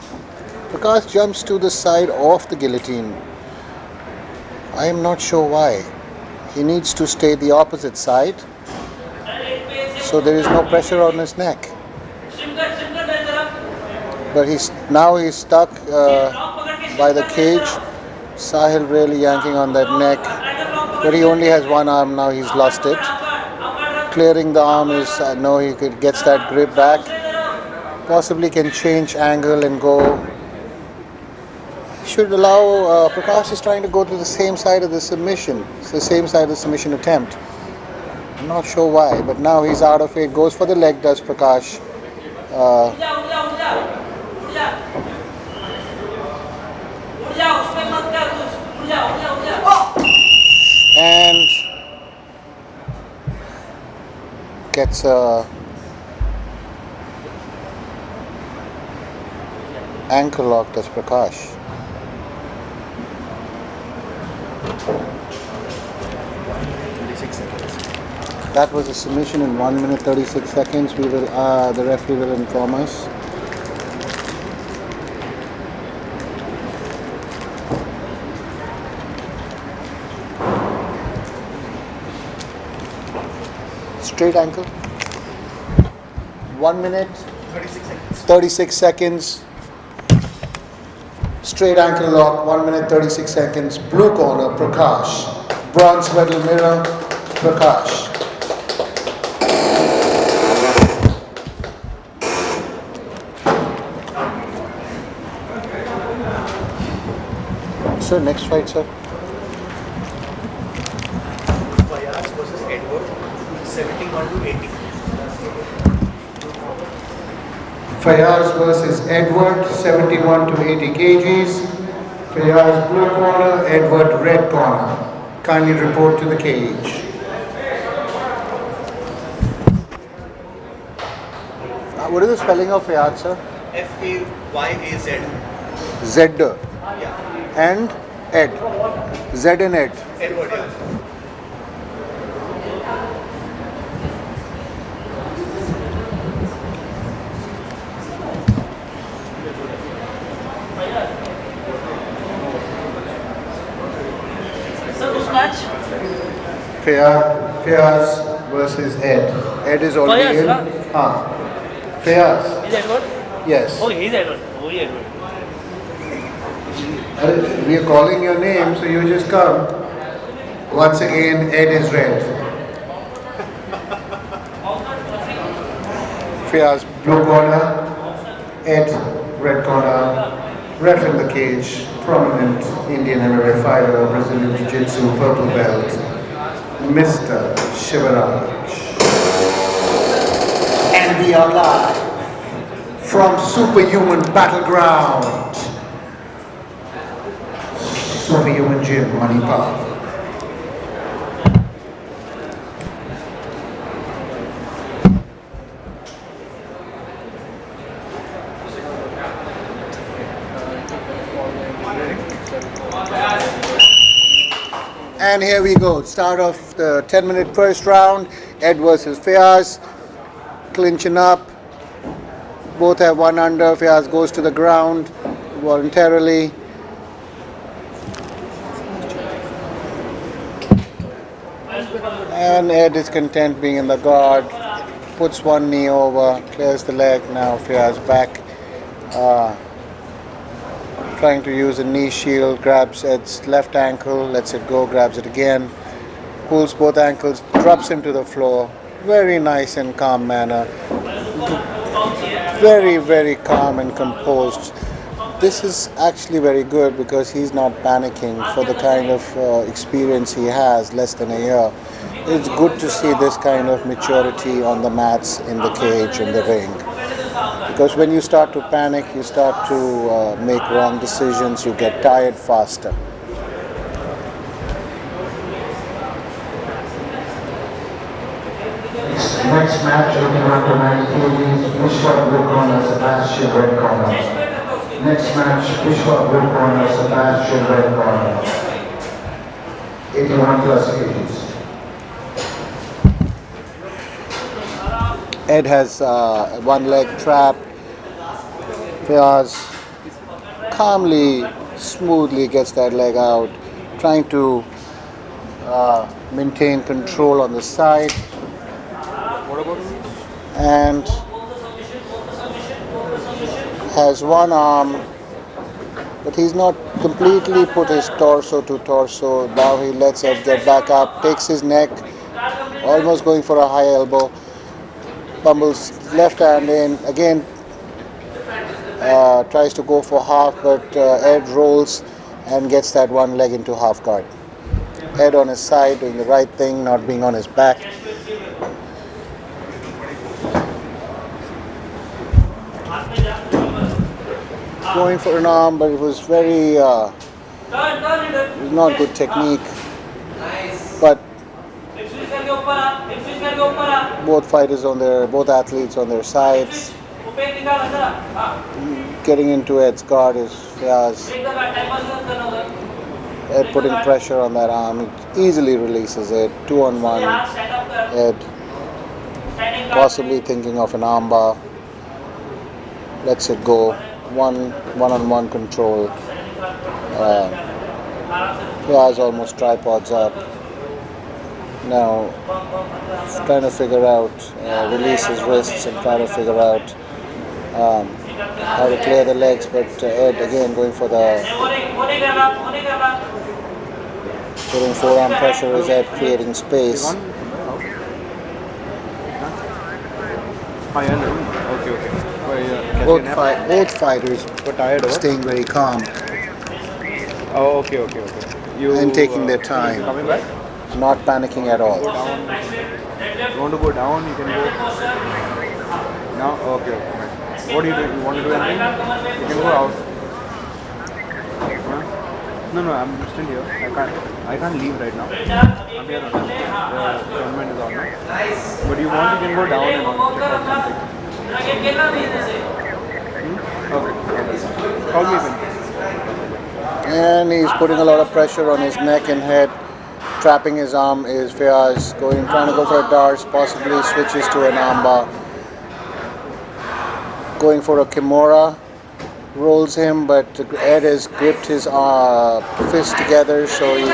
Prakash jumps to the side of the guillotine. I am not sure why. He needs to stay the opposite side, so there is no pressure on his neck. But now he's stuck by the cage. Sahil really yanking on that neck, but he only has one arm now. He's lost it. Clearing the arm is no. He gets that grip back. Possibly can change angle and go. Should allow. Prakash is trying to go to the same side of the submission. It's the same side of the submission attempt. I'm not sure why, but now he's out of it. Goes for the leg. Does Prakash? And gets a ankle lock. Does Prakash? That was a submission in 1 minute 36 seconds. We will, the referee will inform us. Straight ankle. 1 minute 36 seconds. Straight ankle lock. 1 minute 36 seconds. Blue corner Prakash. Bronze medal mirror Prakash. Sir, next fight, sir. Fayaz versus Edward, 71 to 80. Fayaz versus Edward, 71 to 80 kgs. Fayaz blue corner, Edward red corner. Kindly report to the cage. What is the spelling of Fayaz, sir? Fayaz. Z. Yeah. And Ed. Z and Ed. Edward, yeah. Sir, which match? Fayaz versus Ed. Ed is already Fayaz, in. na? Fayaz. Is Edward? Yes. Oh, he's Edward. Oh, he's Edward. We are calling your name, so you just come. Once again, Ed is red. Fayaz blue corner, Ed red corner. Ref in the cage, prominent Indian MMA fighter, Brazilian Jiu-Jitsu purple belt, Mr. Shivaraj. And we are live from Superhuman Battleground. Superhuman Gym, Manipal. And here we go. Start of the 10-minute first round. Ed versus Fayaz. clinching up. Both have one under. Fiaz goes to the ground voluntarily. And Ed is content being in the guard. Puts one knee over, clears the leg. Now Fiaz back. Trying to use a knee shield, grabs Ed's left ankle, lets it go, grabs it again, pulls both ankles, drops him to the floor. Very nice and calm manner. Very, very calm and composed. This is actually very good because he's not panicking for the kind of experience he has, less than a year. It's good to see this kind of maturity on the mats, in the cage, in the ring. Because when you start to panic, you start to make wrong decisions, you get tired faster. Next match, looking after 90 kgs, Vishwa blue corner, Sebastian red corner. Next match, Vishwa blue corner, Sebastian red corner. 81 plus kgs. Ed has one leg trapped. Fiaz calmly, smoothly gets that leg out, trying to maintain control on the side. And has one arm, but he's not completely put his torso to torso. Now he lets Ed get back up, takes his neck, almost going for a high elbow. Bumbles left hand in, again tries to go for half, but Ed rolls and gets that one leg into half guard. Ed on his side, doing the right thing, not being on his back. Going for an arm, but it was very, it was not good technique. But both fighters both athletes on their sides. Getting into Ed's guard is Fiaz. Ed putting pressure on that arm. It easily releases it. 2-on-1. Ed possibly thinking of an armbar. Lets it go. One-on-one control. Fiaz almost tripods up. Now trying to figure out, release his wrists and try to figure out how to clear the legs, but Ed again going for the putting forearm pressure is Ed creating space. Both fighters staying very calm and taking their time, not panicking at all. You want to go down, you can go. Now, okay. What do you do? You want to do anything? You can go out. No, I'm still here. I can't leave right now. I'm here. The tournament is on now. But you want, you can go down and check out something. Okay. Call me when. And he's putting a lot of pressure on his neck and head. Trapping his arm is Fiaz, trying to go for a dart, possibly switches to an armbar. Going for a Kimura, rolls him, but Ed has gripped his fist together, so he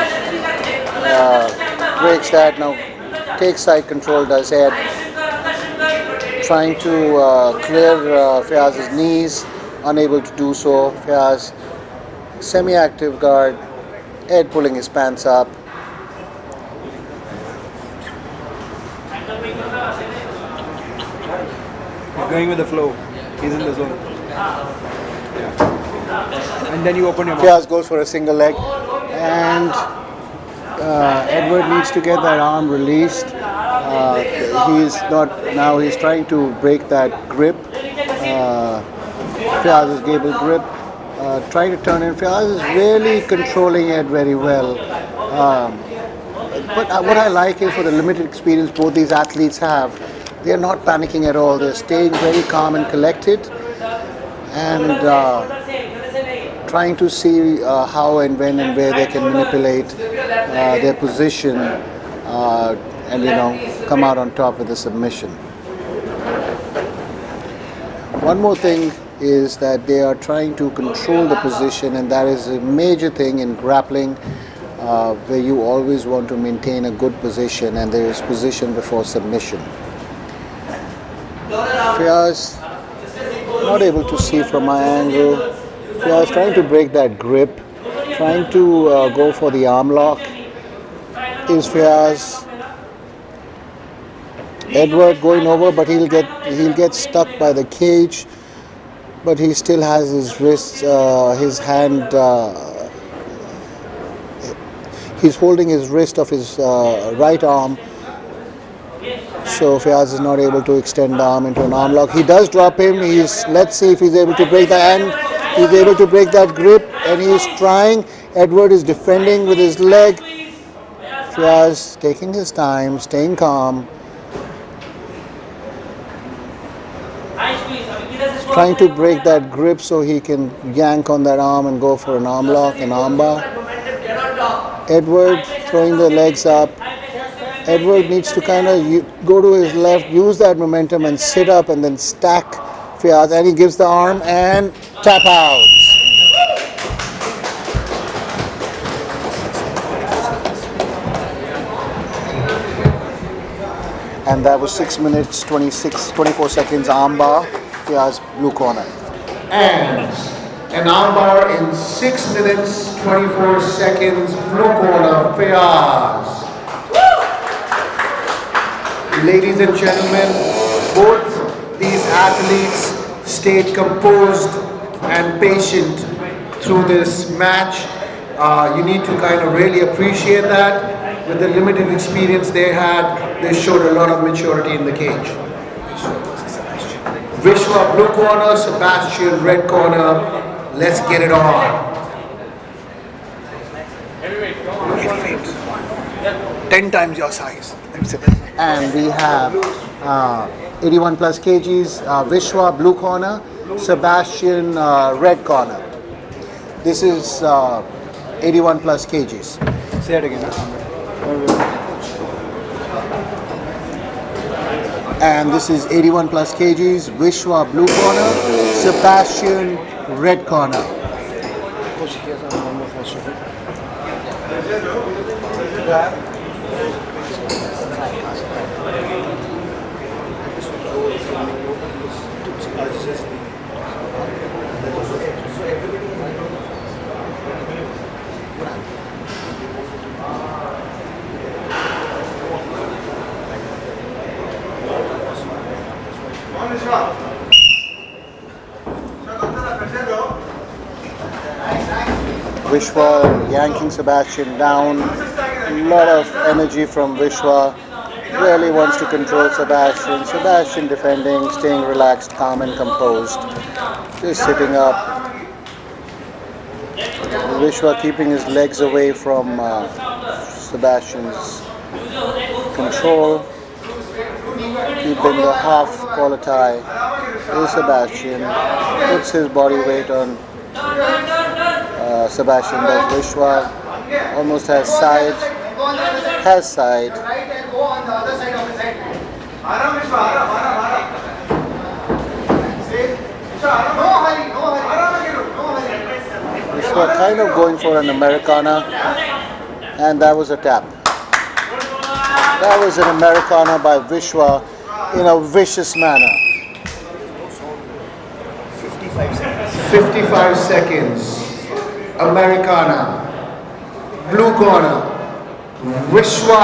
breaks that. Now takes side control, does Ed. Trying to clear Fiaz's knees, unable to do so. Fiaz, semi-active guard, Ed pulling his pants up. He's going with the flow. He's in the zone. Yeah. And then you open your mouth. Fiaz goes for a single leg, and Edward needs to get that arm released. He's trying to break that grip. Fiaz's gable grip. Trying to turn in. Fiaz is really controlling Ed very well. But what I like is, for the limited experience both these athletes have, they are not panicking at all. They're staying very calm and collected, and trying to see how and when and where they can manipulate their position and come out on top with the submission. One more thing is that they are trying to control the position, and that is a major thing in grappling, where you always want to maintain a good position, and there is position before submission. Fiaz, not able to see from my angle. Fiaz trying to break that grip, trying to go for the arm lock. Is Fiaz. Edward going over, but he'll get stuck by the cage. But he still has his wrist, his hand. He's holding his wrist of his right arm. So Fiaz is not able to extend the arm into an arm lock. He does drop him. Let's see if he's able to break the hand. He's able to break that grip, and he is trying. Edward is defending with his leg. Fiaz taking his time, staying calm, trying to break that grip so he can yank on that arm and go for an arm lock, an arm bar. Edward throwing the legs up. Edward needs to kind of go to his left, use that momentum and sit up and then stack Fiaz, and he gives the arm and tap out. And that was 6 minutes 24 seconds arm bar, Fiaz blue corner. And an armbar in 6 minutes 24 seconds, blue corner, Fiaz. Ladies and gentlemen, both these athletes stayed composed and patient through this match. You need to kind of really appreciate that. With the limited experience they had, they showed a lot of maturity in the cage. Vishwa blue corner, Sebastian red corner. Let's get it on. Heavyweight. 10 times your size. And we have 81 plus kgs, Vishwa blue corner, Sebastian red corner. This is 81 plus kgs. Say it again. And this is 81 plus kgs, Vishwa blue corner, Sebastian red corner. Vishwa yanking Sebastian down. A lot of energy from Vishwa. Really wants to control Sebastian. Sebastian defending, staying relaxed, calm and composed. Just sitting up. Vishwa keeping his legs away from Sebastian's control. Keeping the half collar tie. Is Sebastian. Puts his body weight on Sebastian, does Vishwa. Almost has side. Has side. Vishwa kind of going for an Americana, and that was a tap. That was an Americana by Vishwa in a vicious manner. 55 seconds. Americana. Blue corner. Vishwa.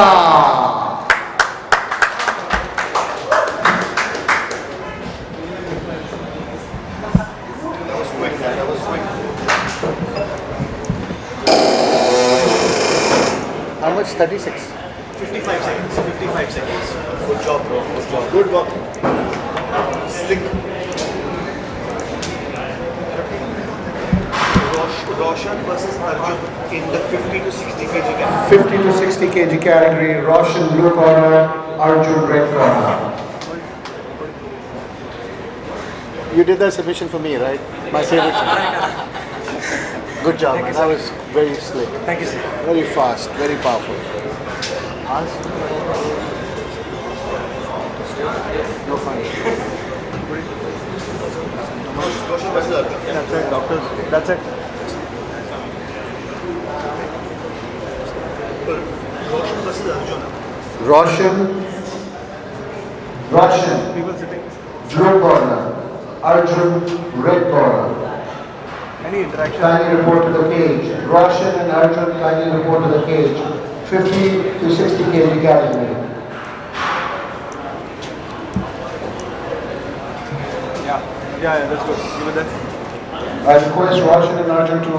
How much? 36. 55 seconds. 55 seconds. Good job, bro. Good job. Good work. Slick. Roshan versus Arjun in the 50 to 60 kg category. 50 to 60 kg category. Roshan blue corner. Arjun red corner. You did that submission for me, right? My favorite. Good job, man. That was very slick. Thank you, sir. Very fast, very powerful. No fun. That's it. Roshan versus Arjun. Roshan, People sitting. blue corner. Arjun, red corner. Any interaction? Kindly report to the cage. Roshan and Arjun, kindly report to the cage. 50 to 60 kg category. Yeah, that's good. Give it that. I request Roshan and Arjun to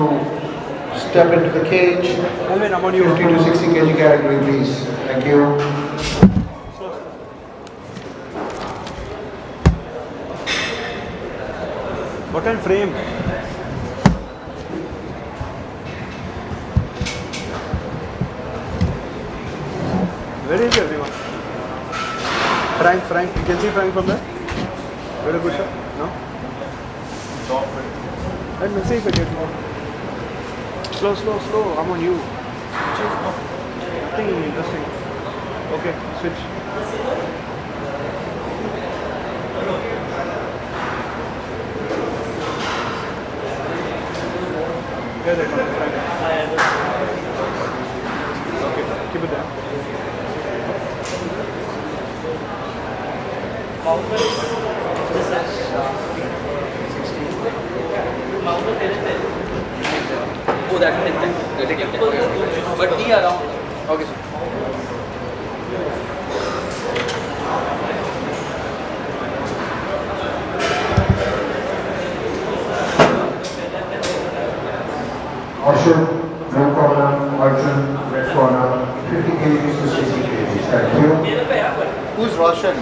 step into the cage. Alvin, I'm on you. 50 to 60 kg category, please. Thank you. What kind of frame? Where is everyone? Frank, you can see Frank from there? Very good shot? No? Let me see if I get more. Slow, I'm on you. Nothing interesting. Okay, switch. Yeah, that one, Frank. Okay, keep it there. Oh, that is but he around. Okay, sir. Ashok, blue corner. Arjun, red corner. 50 kg to 60 kg. Thank you. Who's Roshan?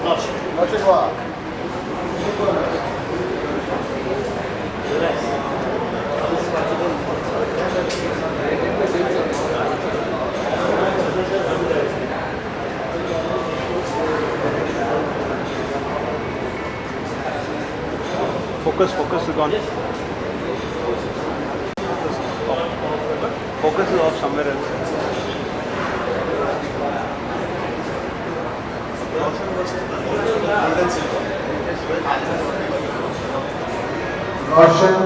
Roshan what? Focus is gone. Focus is off somewhere else. Roshan versus gold and silver. Roshan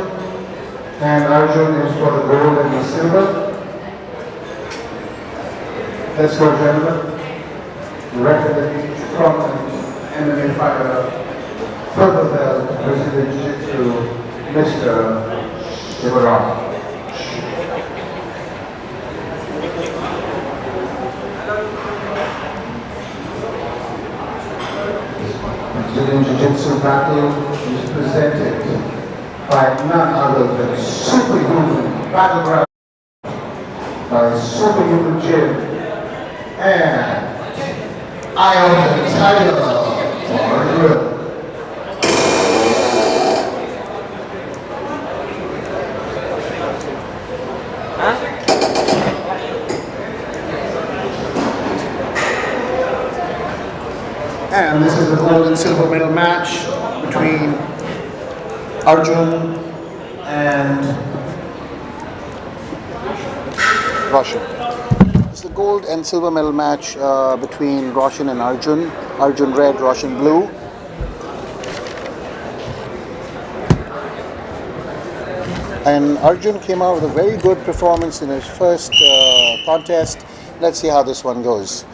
and Arjun is for the gold and the silver. Let's go, gentlemen. Representing from MMA fighter, purple belt, Brazilian Jiu-Jitsu, Mr. Shivaram. Brazilian Jiu-Jitsu battle is presented by none other than Superhuman Battleground by Superhuman Gym and Eye of the Tiger for Europe. And this is the gold and silver medal match between Arjun and Roshan. It's the gold and silver medal match between Roshan and Arjun. Arjun red, Roshan blue. And Arjun came out with a very good performance in his first contest. Let's see how this one goes.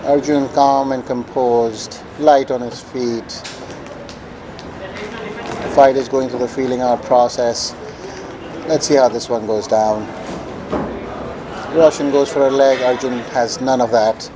Arjun calm and composed, light on his feet. Fight is going through the feeling out process. Let's see how this one goes down. Roshan goes for a leg, Arjun has none of that.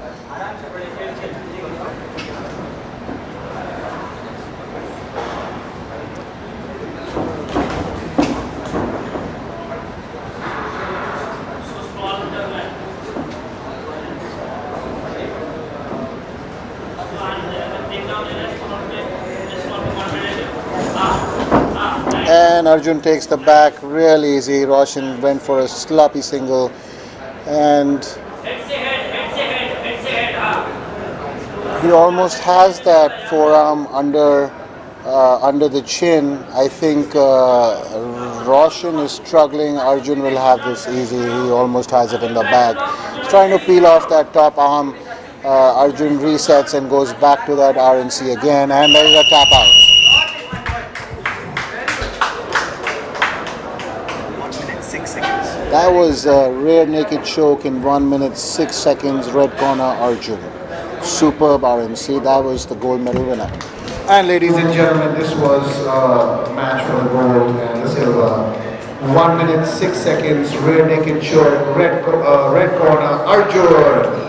And Arjun takes the back real easy. Roshan went for a sloppy single and he almost has that forearm under the chin. I think Roshan is struggling. Arjun will have this easy. He almost has it in the bag. He's trying to peel off that top arm. Arjun resets and goes back to that RNC again, and there is a tap out. That was a rear naked choke in 1 minute 6 seconds. Red corner Arjun. Superb RMC. That was the gold medal winner. And ladies and gentlemen, this was a match for the gold and the silver. 1 minute 6 seconds, rear naked choke, red corner, Arjun.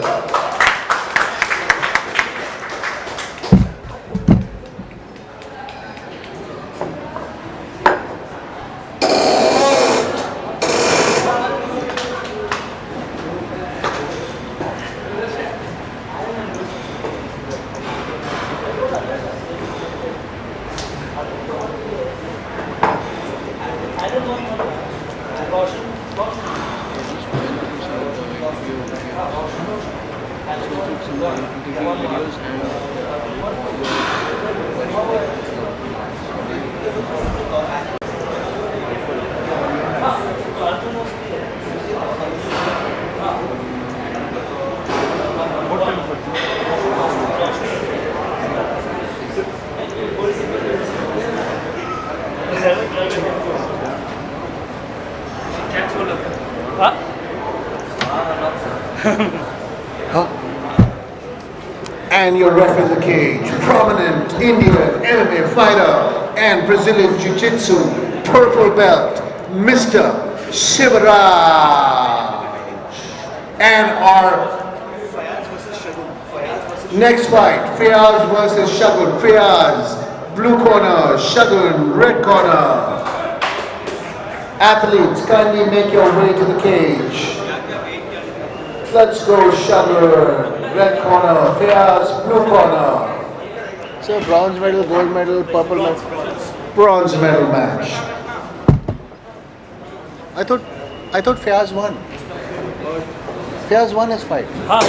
And your ref in the cage, prominent Indian MMA fighter and Brazilian Jiu-Jitsu purple belt, Mr. Shivaraj. And our next fight, Fayaz versus Shagun. Fayaz, blue corner, Shagun, red corner. Athletes, kindly make your way to the cage. Let's go, Shagun. Red corner, Fayaz, blue corner. So bronze medal, gold medal, purple medal. Bronze medal match. I thought Fayaz won. Fayaz won his fight. He won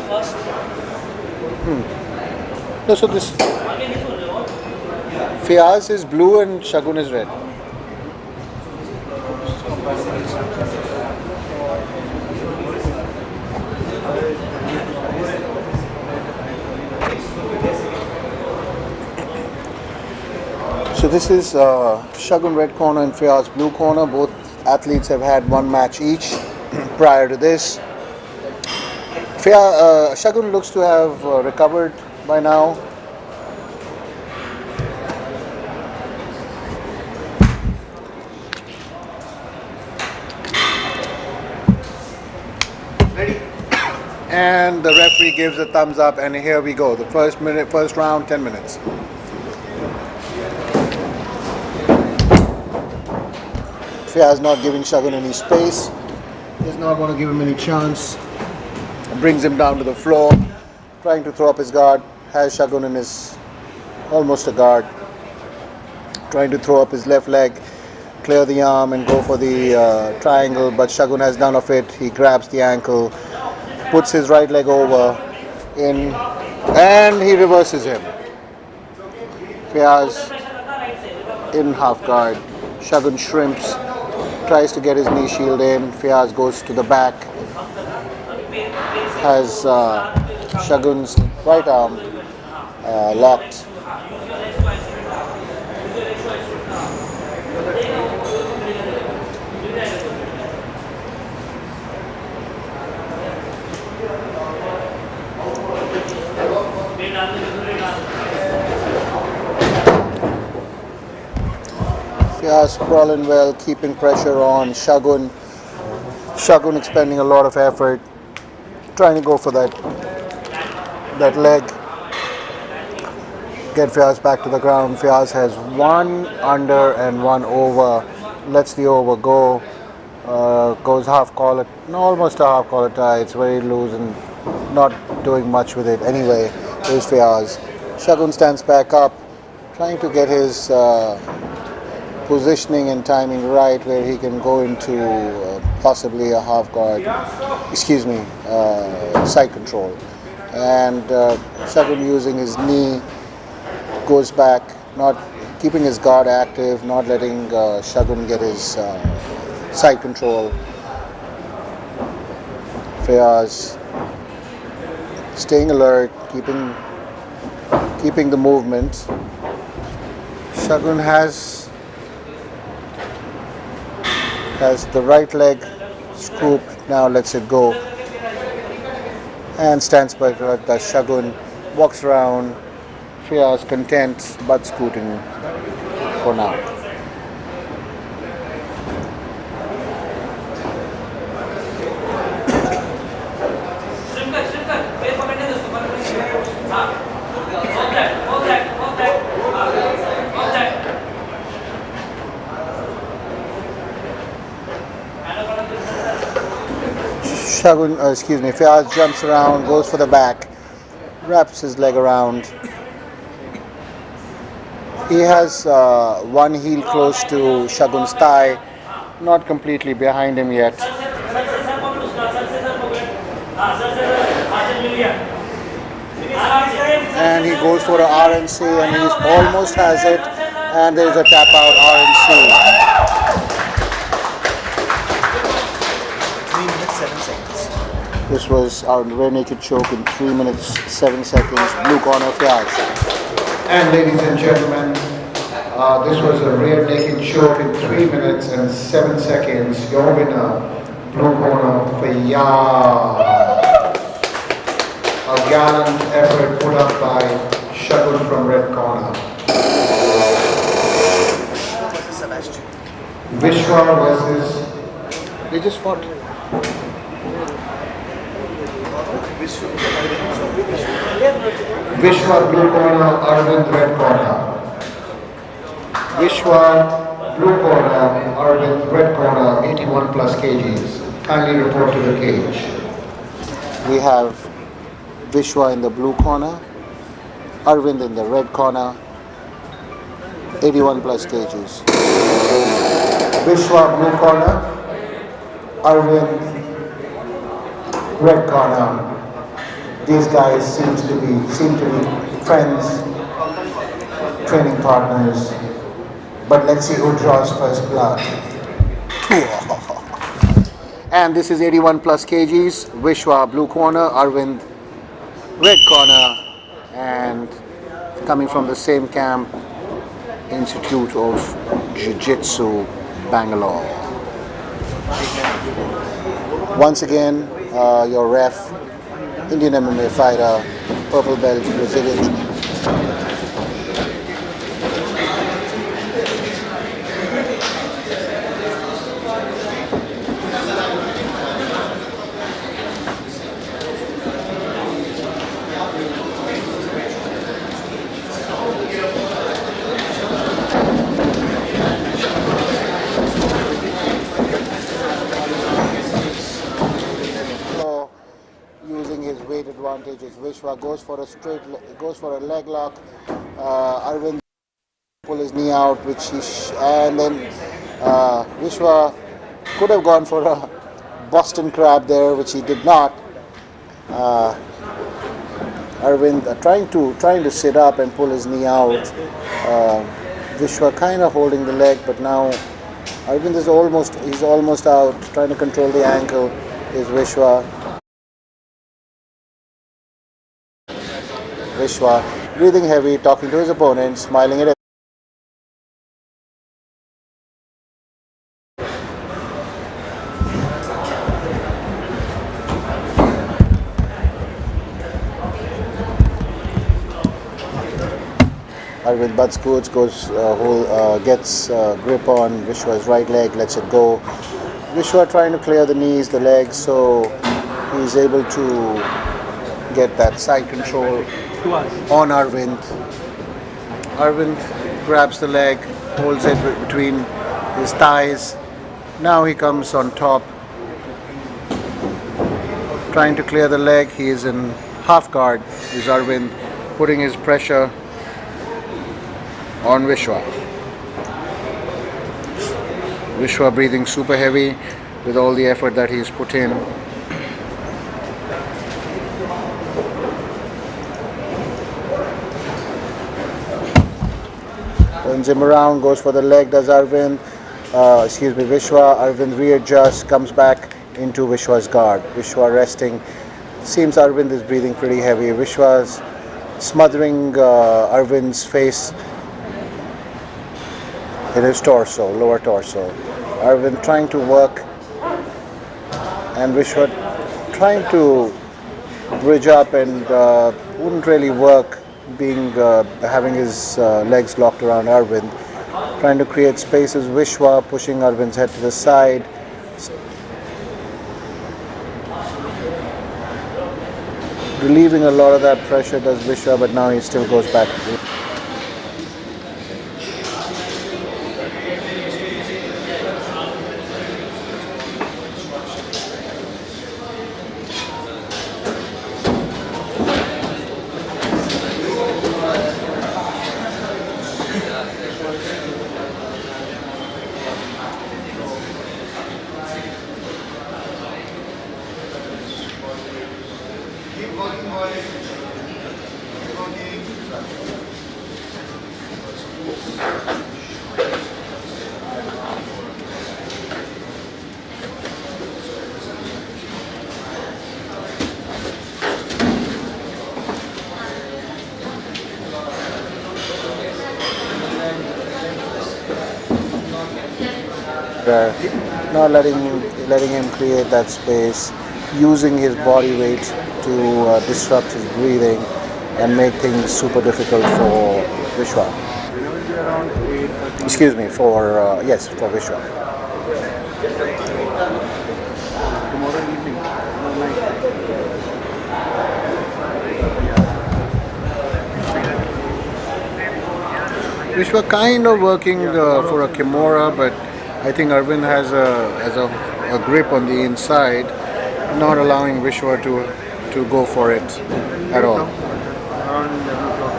first. No, so this Fayaz is blue and Shagun is red. So this is Shagun red corner and Fayaz blue corner. Both athletes have had one match each prior to this. Shagun looks to have recovered by now. And the referee gives a thumbs up, and here we go. The first round, 10 minutes. Fayaz not giving Shagun any space. He's not going to give him any chance. Brings him down to the floor, trying to throw up his guard. Has Shagun in his almost a guard. Trying to throw up his left leg, clear the arm and go for the triangle, but Shagun has none of it. He grabs the ankle, puts his right leg over in, and he reverses him. Fayaz in half guard. Shagun shrimps, tries to get his knee shield in. Fayaz goes to the back, has Shagun's right arm locked. Fayaz crawling well, keeping pressure on Shagun. Shagun expending a lot of effort, trying to go for that leg. Get Fayaz back to the ground. Fayaz has one under and one over. Lets the over go. Goes half collar, almost a half collar tie. It's very loose and not doing much with it. Anyway, here's Fayaz. Shagun stands back up, trying to get his positioning and timing right, where he can go into possibly a half guard, side control. And Shagun using his knee, goes back, not keeping his guard active, not letting Shagun get his side control. Fayaz staying alert, keeping the movement. Has the right leg scoop, now lets it go and stands by the Shagun, walks around. Fiaz content but scooting for now. Fiaz jumps around, goes for the back, wraps his leg around. He has one heel close to Shagun's thigh, not completely behind him yet. And he goes for an RNC and he almost has it, and there is a tap out RNC. 3 minutes 7 seconds. This was our rear naked choke in 3 minutes 7 seconds. Blue corner Fiaz. And ladies and gentlemen, this was a rear naked choke in 3 minutes and 7 seconds. Your winner, blue corner, Fiaz. A gallant effort put up by Shagun from red corner. Vishwa versus... They just fought. Vishwa blue corner, Arvind red corner. Vishwa blue corner, Arvind red corner, 81 plus kgs. Kindly report to the cage. We have Vishwa in the blue corner, Arvind in the red corner, 81 plus kgs. Vishwa blue corner, Arvind red corner. These guys seem to be friends, training partners. But let's see who draws first blood. And this is 81 plus kgs. Vishwa blue corner, Arvind red corner, and coming from the same camp, Institute of Jiu-Jitsu, Bangalore. Once again, your ref, Indian MMA fighter, purple belt, Brazilian. Using his weight advantages, Vishwa goes for a leg lock. Arvind pull his knee out, and then Vishwa could have gone for a Boston crab there, which he did not. Arvind trying to sit up and pull his knee out. Vishwa kind of holding the leg, but now Arvind is almost out, trying to control the ankle. Is Vishwa. Vishwa breathing heavy, talking to his opponent, smiling at him. Arvind butt scoots, gets grip on Vishwa's right leg, lets it go. Vishwa trying to clear the knees, the legs, so he's able to get that side control on Arvind. Arvind grabs the leg, holds it between his thighs. Now he comes on top, trying to clear the leg. He is in half guard, is Arvind, putting his pressure on Vishwa. Vishwa breathing super heavy with all the effort that he's put in. Turns him around, goes for the leg, does Vishwa. Arvind readjusts, comes back into Vishwa's guard. Vishwa resting. Seems Arvind is breathing pretty heavy. Vishwa's smothering Arvind's face in his torso, lower torso. Arvind trying to work and Vishwa trying to bridge up and wouldn't really work, being having his legs locked around Arvind, trying to create spaces. Vishwa pushing Arvind's head to the side. Relieving a lot of that pressure does Vishwa, but now he still goes back. Keep working on it. Keep working. Not letting him create that space, using his body weight to disrupt his breathing and make things super difficult for Vishwa. Dinner will be around 8:30. Excuse me, for Vishwa. Tomorrow evening. No, night. Vishwa kind of working for a Kimura, but I think Arvind has a grip on the inside, not allowing Vishwa to go for it at all. Around 11 o'clock.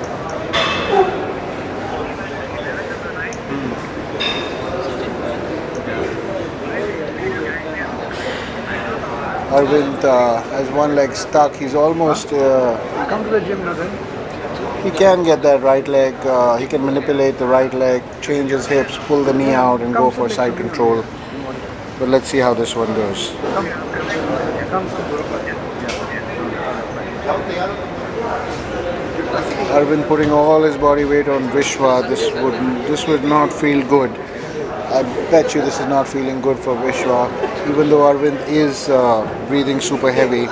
Arvind has one leg stuck. He's almost. Come to the gym now then. He can get that right leg. He can manipulate the right leg, change his hips, pull the knee out, and go for side control. But let's see how this one goes. Come to Arvind putting all his body weight on Vishwa. This would not feel good. I bet you this is not feeling good for Vishwa, even though Arvind is breathing super heavy.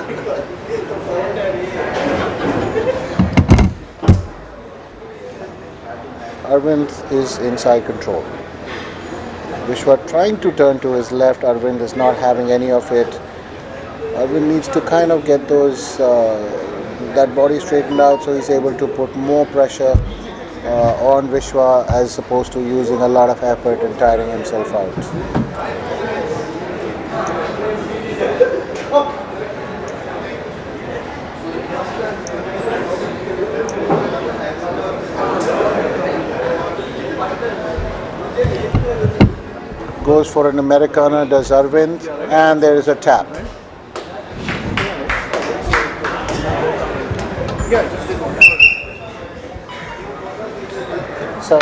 Arvind is inside control. Vishwa trying to turn to his left. Arvind is not having any of it. Arvind needs to kind of get those that body straightened out so he's able to put more pressure on Vishwa as opposed to using a lot of effort and tiring himself out. Goes for an Americana, does Arvind, and there is a tap. Sir.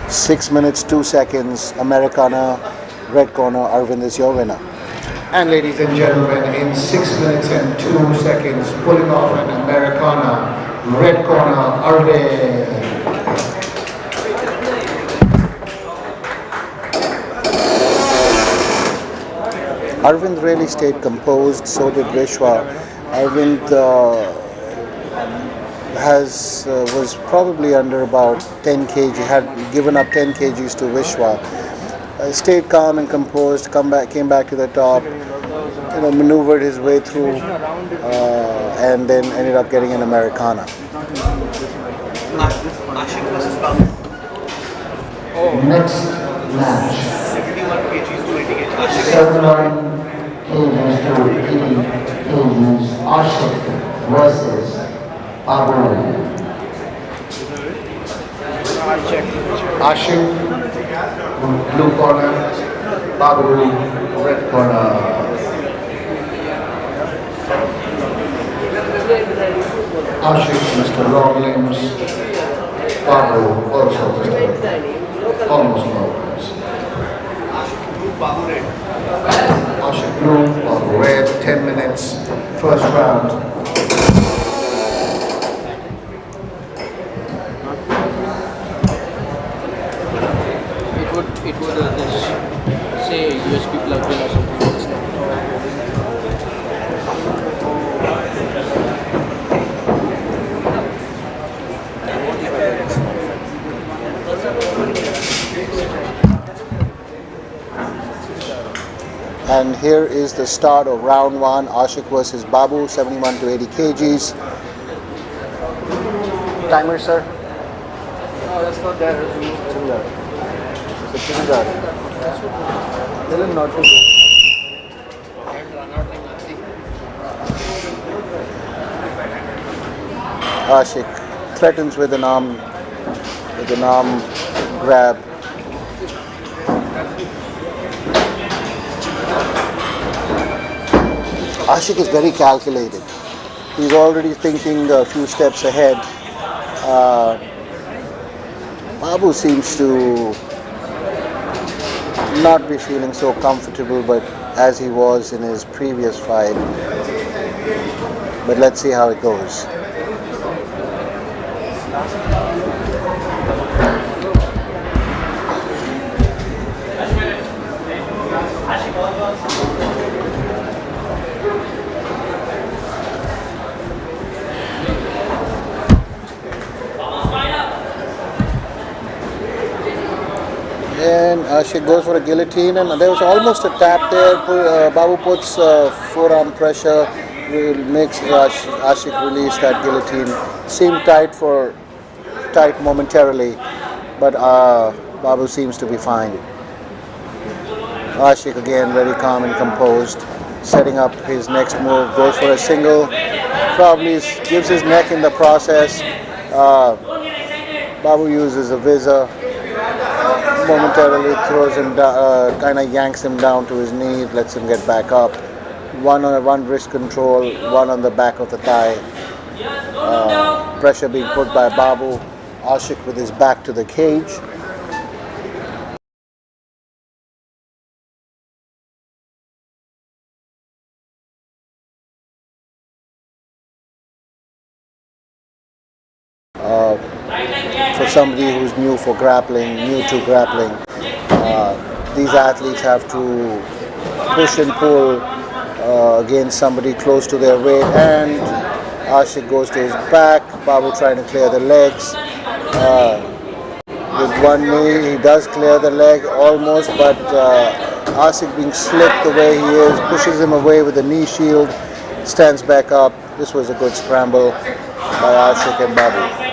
6 minutes 2 seconds. Americana, red corner. Arvind is your winner. And ladies and gentlemen, in 6 minutes and 2 seconds, pulling off an Americana, red corner, Arvind. Arvind really stayed composed, so did Vishwa. Arvind was probably under about 10 kg, had given up 10 kgs to Vishwa. Stayed calm and composed, came back to the top, maneuvered his way through, and then ended up getting an Americana. Ashik versus Babu. Next match. 71 kgs to 80 kgs. Ashik 79 kgs to 80 kgs. Ashik versus Babu. Ashik, blue corner. Babu, red corner. Ashik, Mr. Long Limbs. Babu, also Mr. Almost no limbs. Babu red. Ashik blue, Babu red, 10 minutes, first round. USB plug in or something. And here is the start of round one. Ashik versus Babu, 71 to 80 kgs. Timer, sir. No, that's not there. It's in there. It's in there. Tell him not to go. Ashik threatens with an arm grab. Ashik is very calculated. He's already thinking a few steps ahead. Babu seems to not be feeling so comfortable, but as he was in his previous fight. But let's see how it goes. And Ashik goes for a guillotine, and there was almost a tap there. Babu puts forearm pressure, makes Ashik release that guillotine. Seemed tight momentarily, but Babu seems to be fine. Ashik again very calm and composed, setting up his next move, goes for a single, probably gives his neck in the process. Babu uses a visor, momentarily throws him down, kind of yanks him down to his knee, lets him get back up. One wrist control, one on the back of the thigh. Pressure being put by Babu. Ashik with his back to the cage. For somebody who's new to grappling, these athletes have to push and pull against somebody close to their weight, and Ashik goes to his back. Babu trying to clear the legs. With one knee, he does clear the leg almost, but Ashik being slick the way he is, pushes him away with the knee shield, stands back up. This was a good scramble by Ashik and Babu.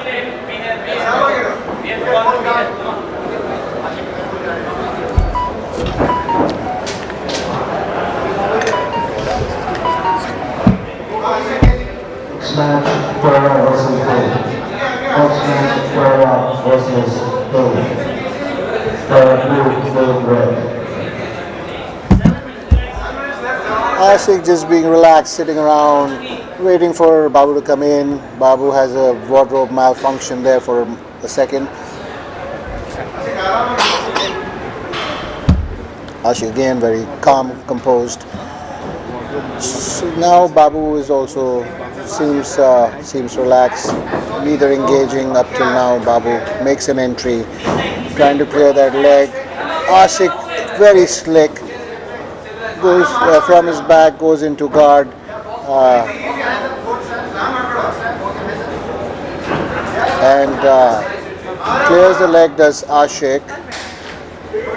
Next match, Pereira versus Hill. Next match, Pereira versus Hill. Blue, red. Ashik just being relaxed, sitting around, waiting for Babu to come in. Babu has a wardrobe malfunction there for a second. Ashik again very calm, composed. So now Babu is also seems relaxed, neither engaging up till now. Babu makes an entry, trying to clear that leg. Ashik very slick, goes from his back, goes into guard. And clears the leg, does Ashik.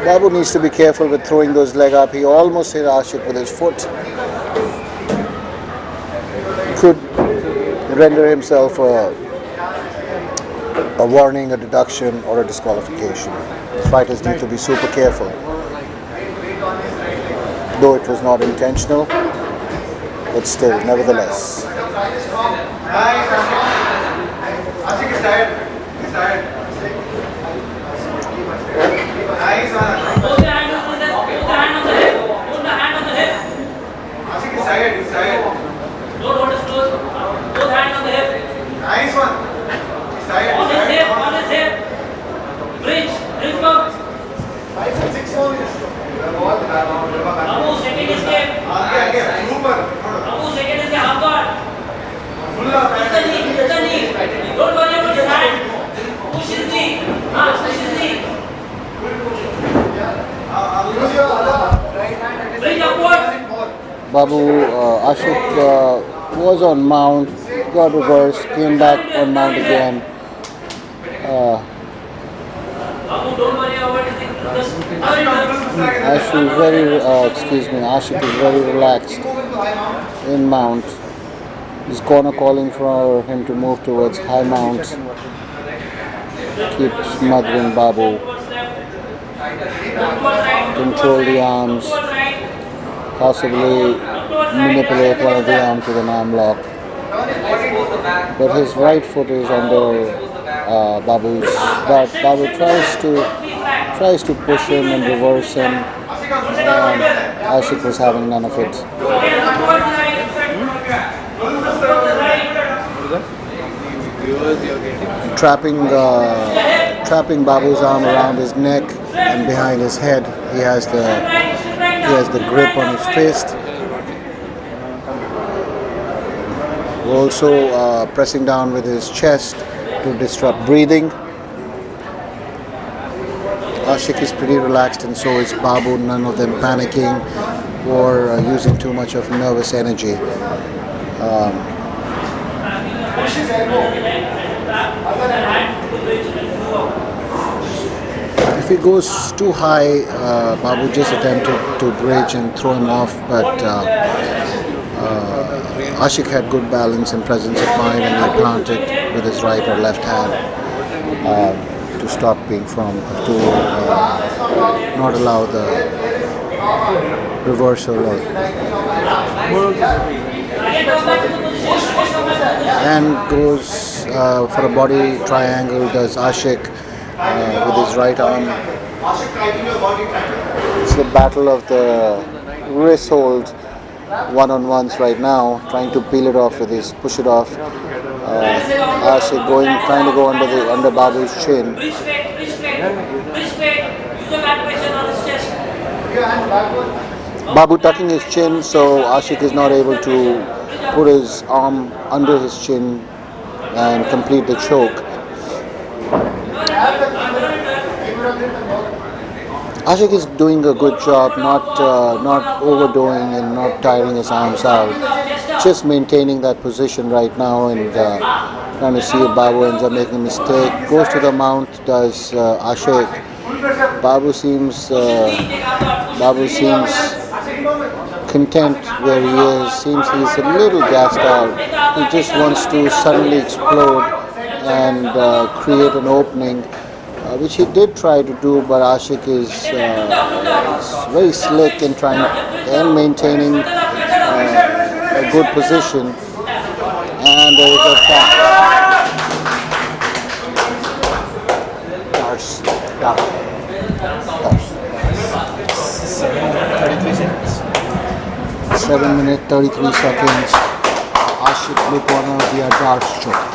Babu needs to be careful with throwing those leg up. He almost hit Ashik with his foot. Could render himself a warning, a deduction, or a disqualification. Fighters need to be super careful. Though it was not intentional, but still, nevertheless. Ashik is tired. He's tired. Nice one. Put the hand on the hip. Put the hand on the hip. Ashik is tired. He's tired. Don't hold his close. Both hands on the hip. Nice one. He's tired. On his hip. On his hip. Bridge. Bridge box. 5 and 6 only. Babu, second escape. Super. Babu, second escape. Half guard. Full up. Use the knee. Use the knee. Don't worry about his hand. Babu Ashik was on mount, got reversed, came back on mount again. Ashik is very relaxed in mount. His corner calling for him to move towards high mount. Keep smothering Babu. Control the arms. Possibly manipulate one of the arms with an arm lock. But his right foot is under Babu's. But Babu tries to push him and reverse him. Ashik was having none of it. Trapping Babu's arm around his neck and behind his head. He has the grip on his fist. Also pressing down with his chest to disrupt breathing. Ashik is pretty relaxed and so is Babu, none of them panicking or using too much of nervous energy. If he goes too high, Babu just attempted to bridge and throw him off, but Ashik had good balance and presence of mind and he planted with his right or left hand to stop being to not allow the reversal and goes for a body triangle, does Ashik with his right arm. It's the battle of the wrist hold, one-on-ones right now, trying to peel it off with his, push it off. Ashik trying to go under Babu's chin. Babu tucking his chin, so Ashik is not able to put his arm under his chin and complete the choke. Ashik is doing a good job, not overdoing and not tiring his arms out. Just maintaining that position right now and trying to see if Babu ends up making a mistake. Goes to the mount, does Ashik. Babu seems content where he is. Seems he's a little gassed out. He just wants to suddenly explode and create an opening, which he did try to do, but Ashik is very slick in trying and maintaining a good position. And there is a tap. 7 minutes 33 seconds. Ashik blue corner via Darce choke.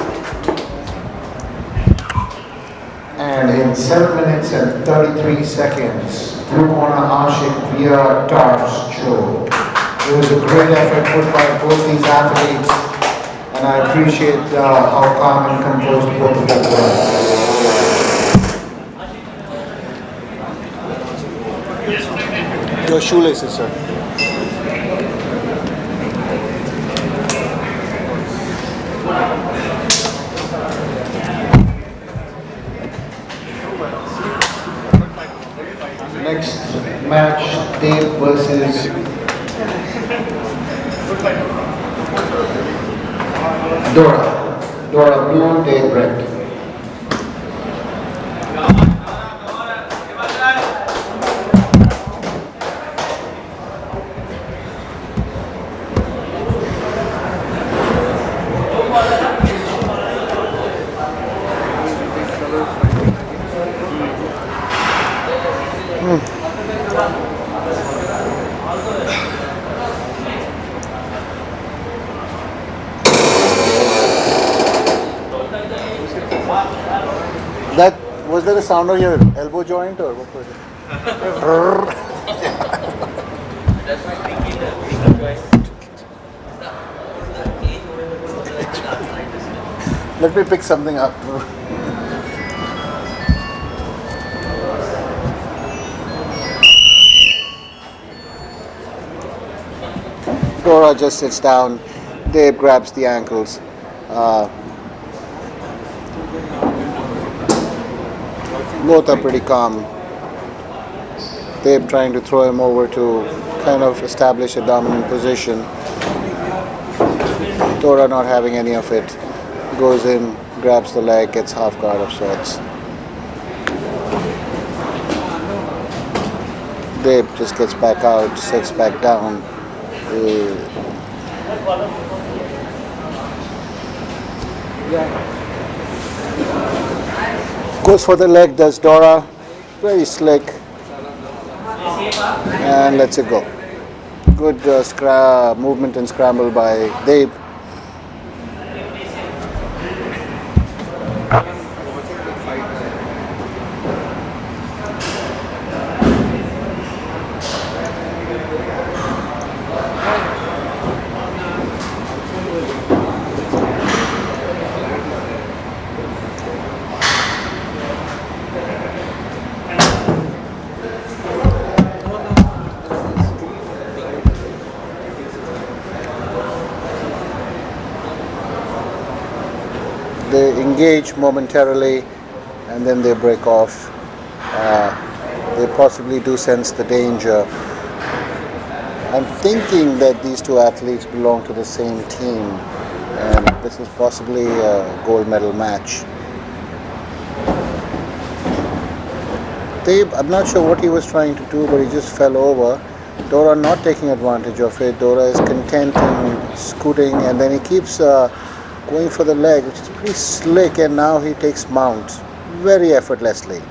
And in 7 minutes and 33 seconds, blue corner Ashik via Darce choke. It was a great effort put by both these athletes, and I appreciate how calm and composed both of them were. Your shoelaces, sir. Next match, Dave versus Dora. Dora blue, Dave red. Was there a sound of your elbow joint or what was it? Let me pick something up. Dora just sits down. Dave grabs the ankles. Both are pretty calm. Dave trying to throw him over to kind of establish a dominant position. Dora not having any of it. Goes in, grabs the leg, gets half guard of sorts. Dave just gets back out, sits back down. Goes for the leg, does Dora. Very slick. And lets it go. Good movement and scramble by Dave. They engage momentarily and then they break off. They possibly do sense the danger. I'm thinking that these two athletes belong to the same team and this is possibly a gold medal match. I'm not sure what he was trying to do, but he just fell over. Dora not taking advantage of it. Dora is content and scooting, and then he keeps going for the leg, which is pretty slick, and now he takes mount very effortlessly.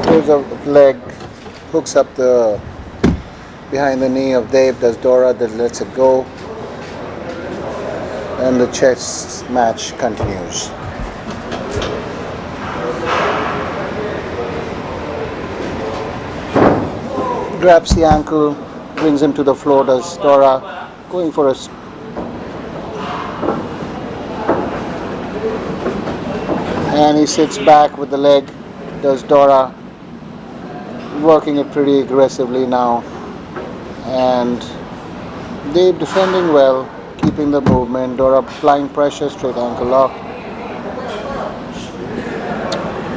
Throws a leg, hooks up the behind the knee of Dave, does Dora, then lets it go, and the chess match continues. Grabs the ankle, brings him to the floor, does Dora, going for a and he sits back with the leg, does Dora, working it pretty aggressively now, and Dave defending well, keeping the movement. Dora applying pressure, straight ankle lock.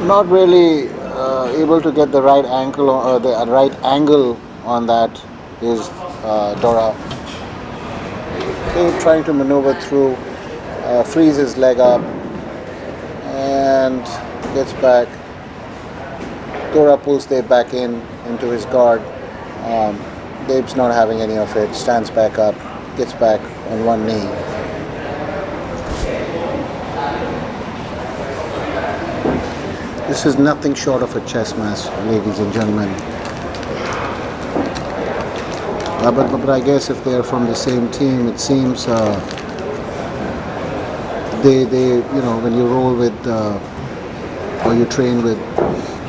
Not really able to get the right ankle or the right angle on that is Dora. Dave trying to maneuver through, frees his leg up and gets back. Dora pulls Dave back into his guard. Dave's not having any of it, stands back up, gets back on one knee. This is nothing short of a chess match, ladies and gentlemen. But I guess if they are from the same team, it seems they when you roll with or you train with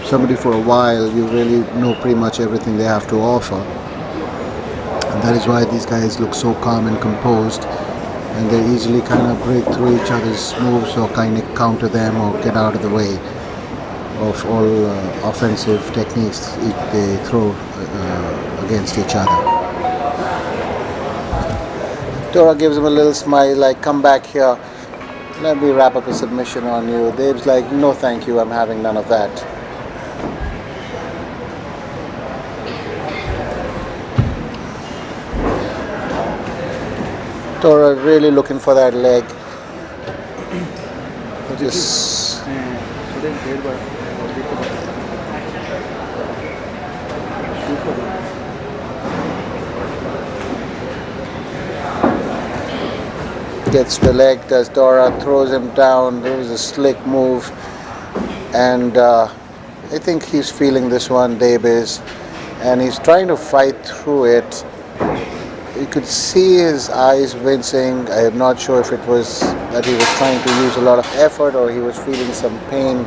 somebody for a while, you really know pretty much everything they have to offer, and that is why these guys look so calm and composed, and they easily kind of break through each other's moves or kind of counter them or get out of the way of all offensive techniques they throw against each other. Dora gives him a little smile like, come back here, let me wrap up a submission on you. Dave's like, no thank you, I'm having none of that. Dora really looking for that leg. Just gets the leg, does Dora, throws him down. There was a slick move, and I think he's feeling this one, Dave is, and he's trying to fight through it. you could see his eyes wincing. I am not sure if it was that he was trying to use a lot of effort or he was feeling some pain.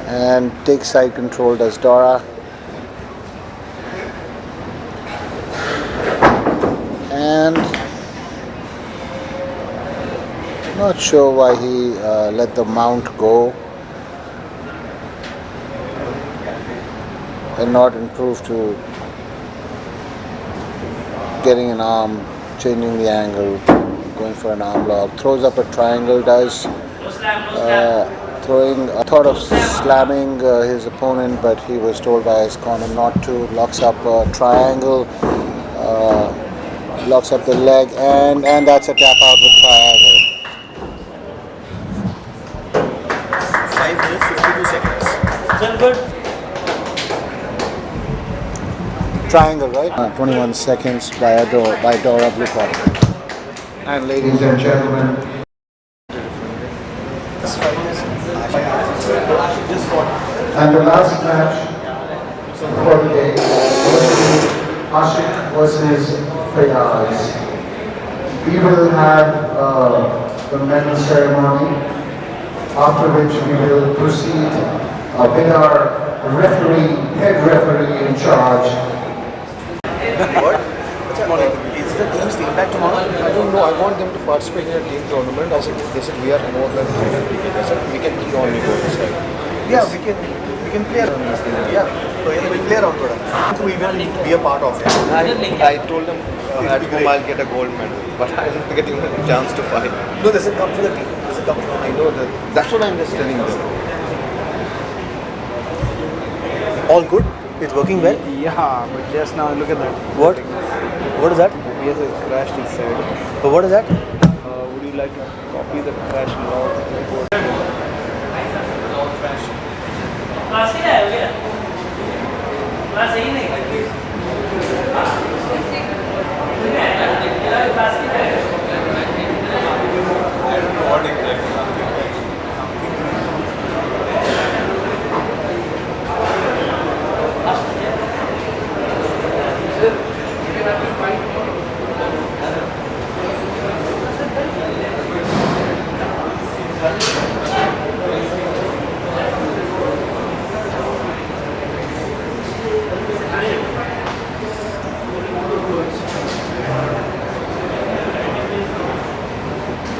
And takes side control does Dora. And not sure why he let the mount go and not improve to getting an arm, changing the angle, going for an arm lock. Throws up a triangle, does throwing a thought of slamming his opponent, but he was told by his corner not to. Locks up a triangle, locks up the leg, and that's a tap out with triangle. 5 minutes, 52 seconds. Good. Triangle, right? 21 seconds by Dora blue corner. And ladies and gentlemen, And the last match for the day will be Ashik versus Fayaz. We will have the medal ceremony, after which we will proceed with our head referee in charge. What? Is the team still back tomorrow? I don't know. I want them to participate in a team tournament. They said we are more than 350 people. I said we can keep on go this side. Yeah, we can play around this thing. Yeah, so yeah, we'll play around. So we will be a part of it. I told them at home I'll get a gold medal, but I'm not getting a chance to fight. No, this will come for the team. This will come for the I know that. That's what I'm just telling them. All good? It's working well? Yeah, but just now look at that. What? What is that? Yes, it crashed inside. So what is that? Would you like to copy the crash log report? Class ही है क्या? Class सही नहीं है। Class की है।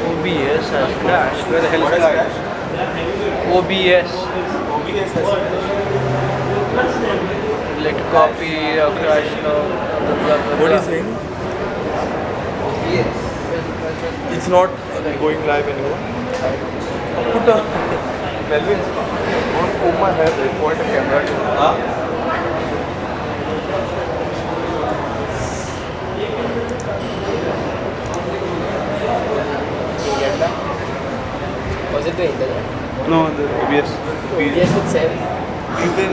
OBS has crashed. Where the hell is that? OBS. Let copy a crash now. What is saying? It's not going live anymore. Put a Melvin on comb my hair, point a camera to Was it the internet? No, the OBS. Yes, it's same. you can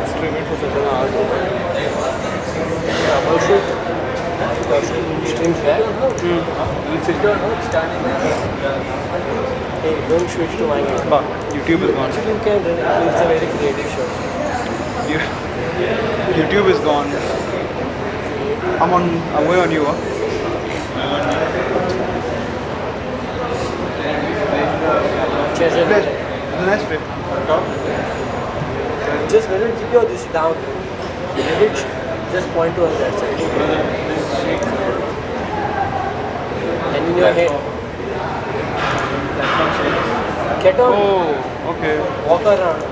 stream it for certain hours. Streams back. Hey, don't switch to my game. But YouTube is gone. You can run it. It's a very creative show. YouTube is gone. I'm way on you. Huh? Cheers, It's a nice play. just when you keep your this down, just point to that side. And in your head, get on, Oh, okay. walk around.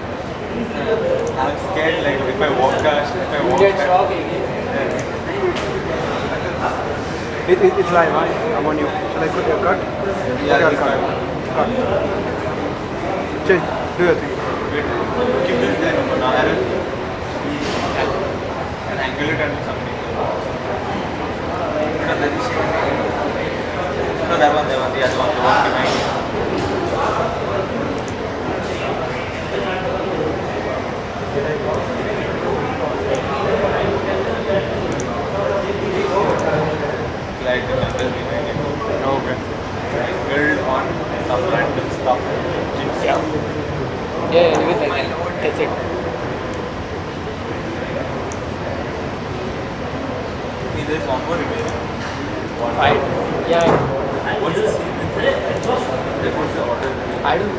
I'm scared like if I walk dash, if I You walk get back. shocked again. It's live. Huh? I'm on you. Shall I cut? Yeah, Okay, I'll it's cut. fine. Cut. Change. Do your thing. Wait, keep this there now, Aaron. And angle it and something. No, that is. No, that one, the other one, the one behind. Like the jungle behind him. Okay. Build on some random stuff. Yeah, leave it like that. That's it. there's one more remaining. Fight? Yeah. What's the scene? That was the order. I don't.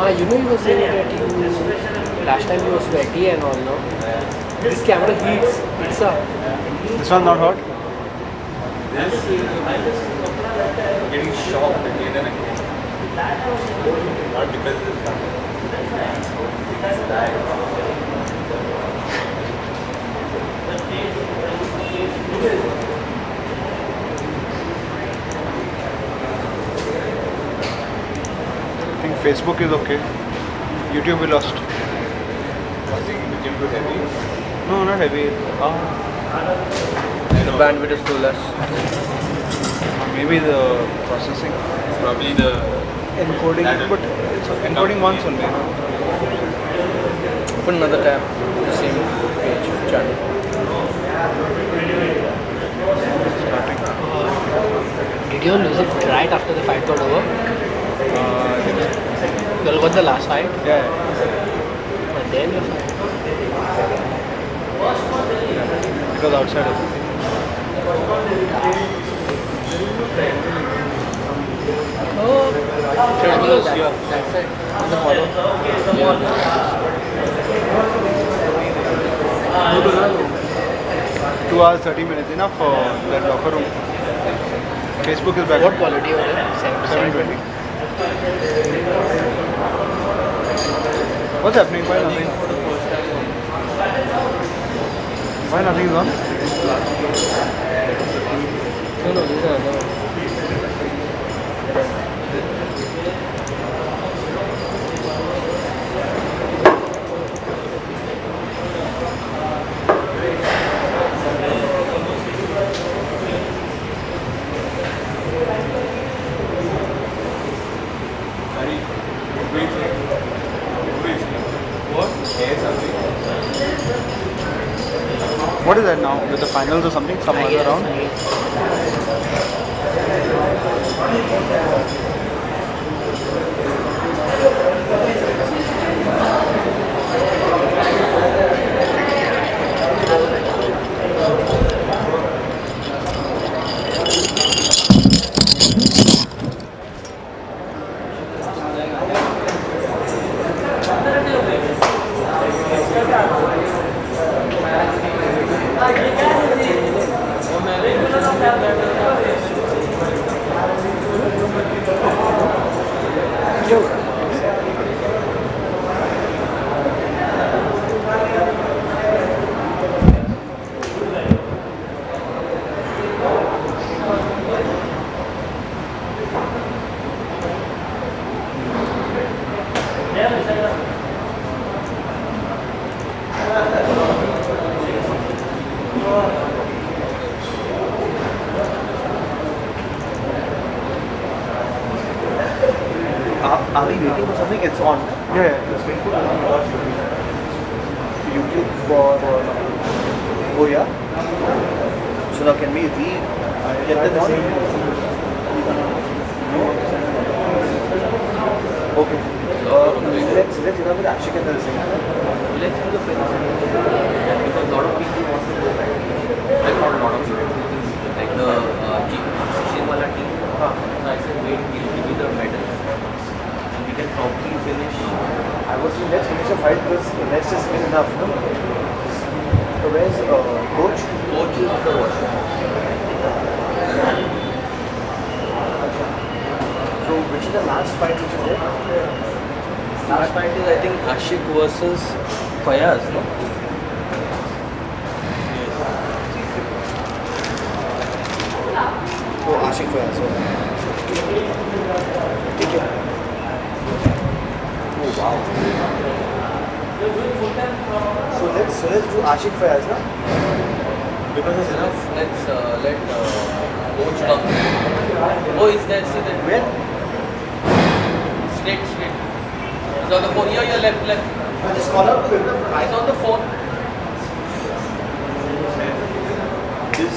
You know you were saying that you last time you were sweaty and all, no? This camera heats. It's a. This one not hot? Getting shocked again and again. Not because it's I think Facebook is okay. YouTube we lost. I think it became too heavy. No, not heavy. The bandwidth is too less. Maybe the processing. Probably the Encoding, but it's encoding once only. Open another tab. The same page channel. Did you lose it right after the fight got over? You all got the last fight? Yeah. And then you fight. It was outside. Oh, that's it. On the follow. 2 hours 30 minutes enough for that locker room. Facebook is back. What quality was it? 720. What's happening? Why nothing? Why nothing is on? No, these are another one. What is that now? With the finals or something? Some other round? Are we waiting for something? It's on. Yeah. YouTube for. Oh yeah. So now can we get that on? Okay. Let's start with Ashik and the thing. Let's do the finish. Because a lot of people want to go back. Like not a lot of people. Like the Shishin wala team. So I said wait, we'll give you the medals. And we can probably finish. I was saying let's finish the fight because the rest has been enough, no? So where's coach? Coach is the watcher. So which is the last fight which is there? Last fight is I think Ashik versus Fayaz, no? Oh, Ashik Fayaz. Okay. Oh wow. So let's do Ashik Fayaz, na? Because it's enough. Let's let coach come. Oh, is that see that? Where? Straight. He's on the phone. Here, left. Just call out to him. He's on the phone. This.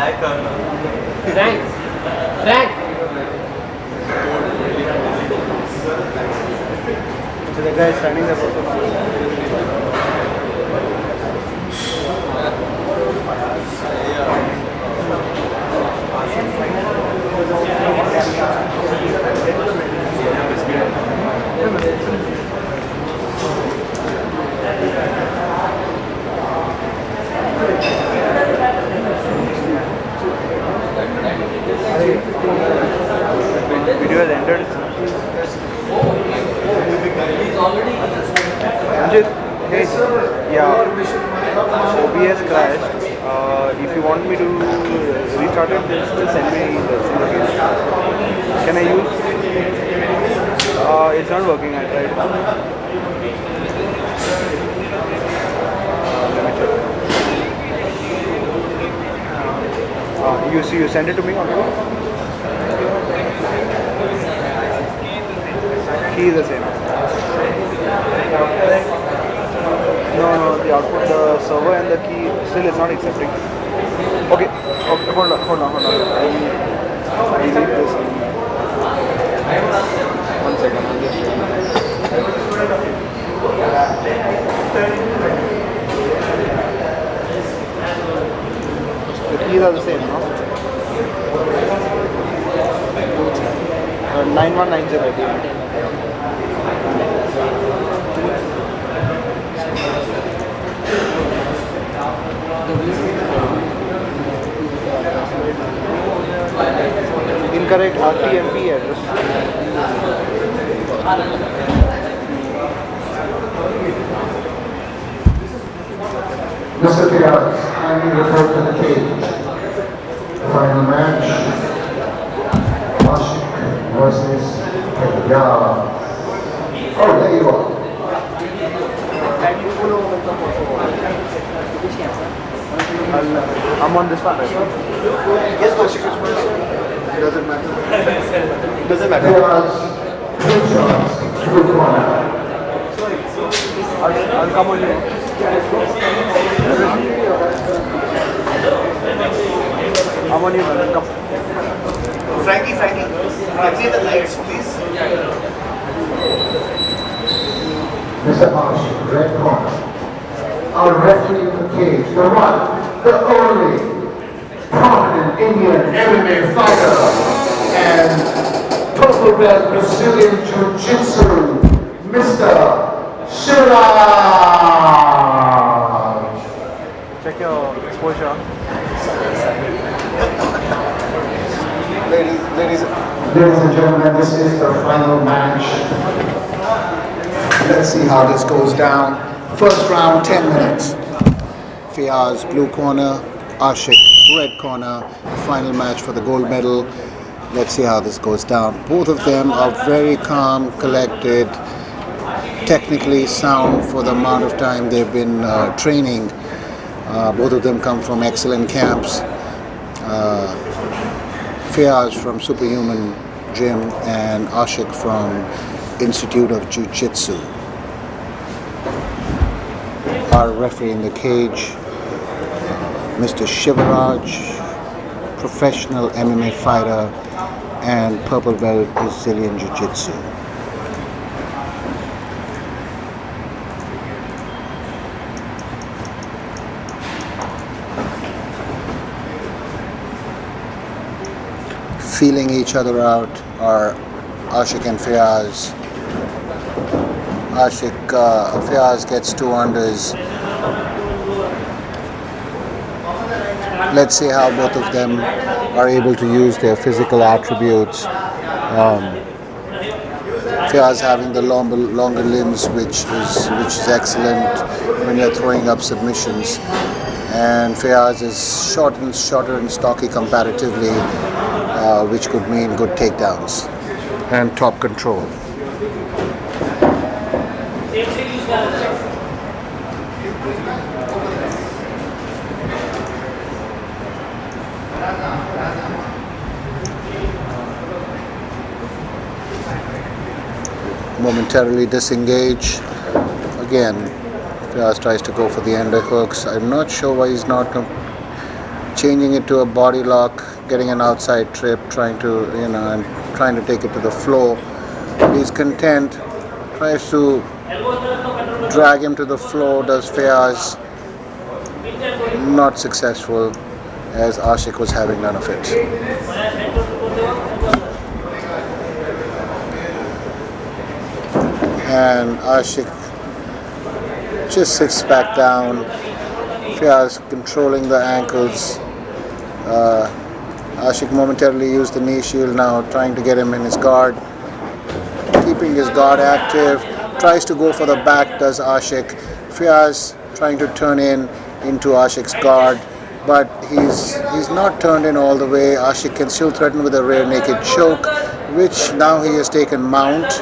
So the guy is standing there also. Video has ended. Ranjit, hey, yeah, OBS crashed. If you want me to restart it, just send me the location. Can I use? It's not working. I tried. Let me check. You sent it to me already? Key is the same. No, the output, the server and the key still is not accepting. Okay, hold on. I leave this. 1 second, I'll just the keys are the same, no? 9190 at the end. Incorrect RTMP address. Mr. Firas, kindly report to the cage. Final match. Ashik versus Yara. Oh, there you are. I'm on this one, right? Yes, Ashik, which one? It doesn't matter. It doesn't matter. Firas, 2 shots, 2 corner. I'll come on you. I'm on you, man. Come. Frankie, can you see the lights, please? Mr. Ashik, red corner. Our referee in the cage, the one, the only prominent Indian MMA fighter and purple belt Brazilian Jiu-Jitsu, Mr. Shivraj. Check your exposure. Ladies Ladies and gentlemen, this is the final match. let's see how this goes down. First round, 10 minutes. Fiaz, blue corner. Ashik, red corner. Final match for the gold medal. Let's see how this goes down. Both of them are very calm, collected, technically sound for the amount of time they've been training. Both of them come from excellent camps. Fiaz from Superhuman Gym and Ashik from Institute of Jiu-Jitsu. Our referee in the cage, Mr. Shivraj, professional MMA fighter and purple belt Brazilian Jiu-Jitsu. Feeling each other out are Ashik and Fiaz. Fiaz gets 2 unders. Let's see how both of them are able to use their physical attributes. Fiaz having the longer limbs, which is excellent when you're throwing up submissions, and Fiaz is shorter and stocky comparatively, which could mean good takedowns and top control. Momentarily disengage. Again, Fiaz tries to go for the underhooks. I'm not sure why he's not changing it to a body lock, getting an outside trip, trying to, and trying to take it to the floor. He's content, tries to drag him to the floor, does Fayaz, not successful, as Ashik was having none of it. And Ashik just sits back down. Fayaz controlling the ankles. Ashik momentarily used the knee shield, now trying to get him in his guard. Keeping his guard active. Tries to go for the back, does Ashik. Fayaz trying to turn into Ashik's guard, but he's not turned in all the way. Ashik can still threaten with a rear naked choke, which now he has taken mount.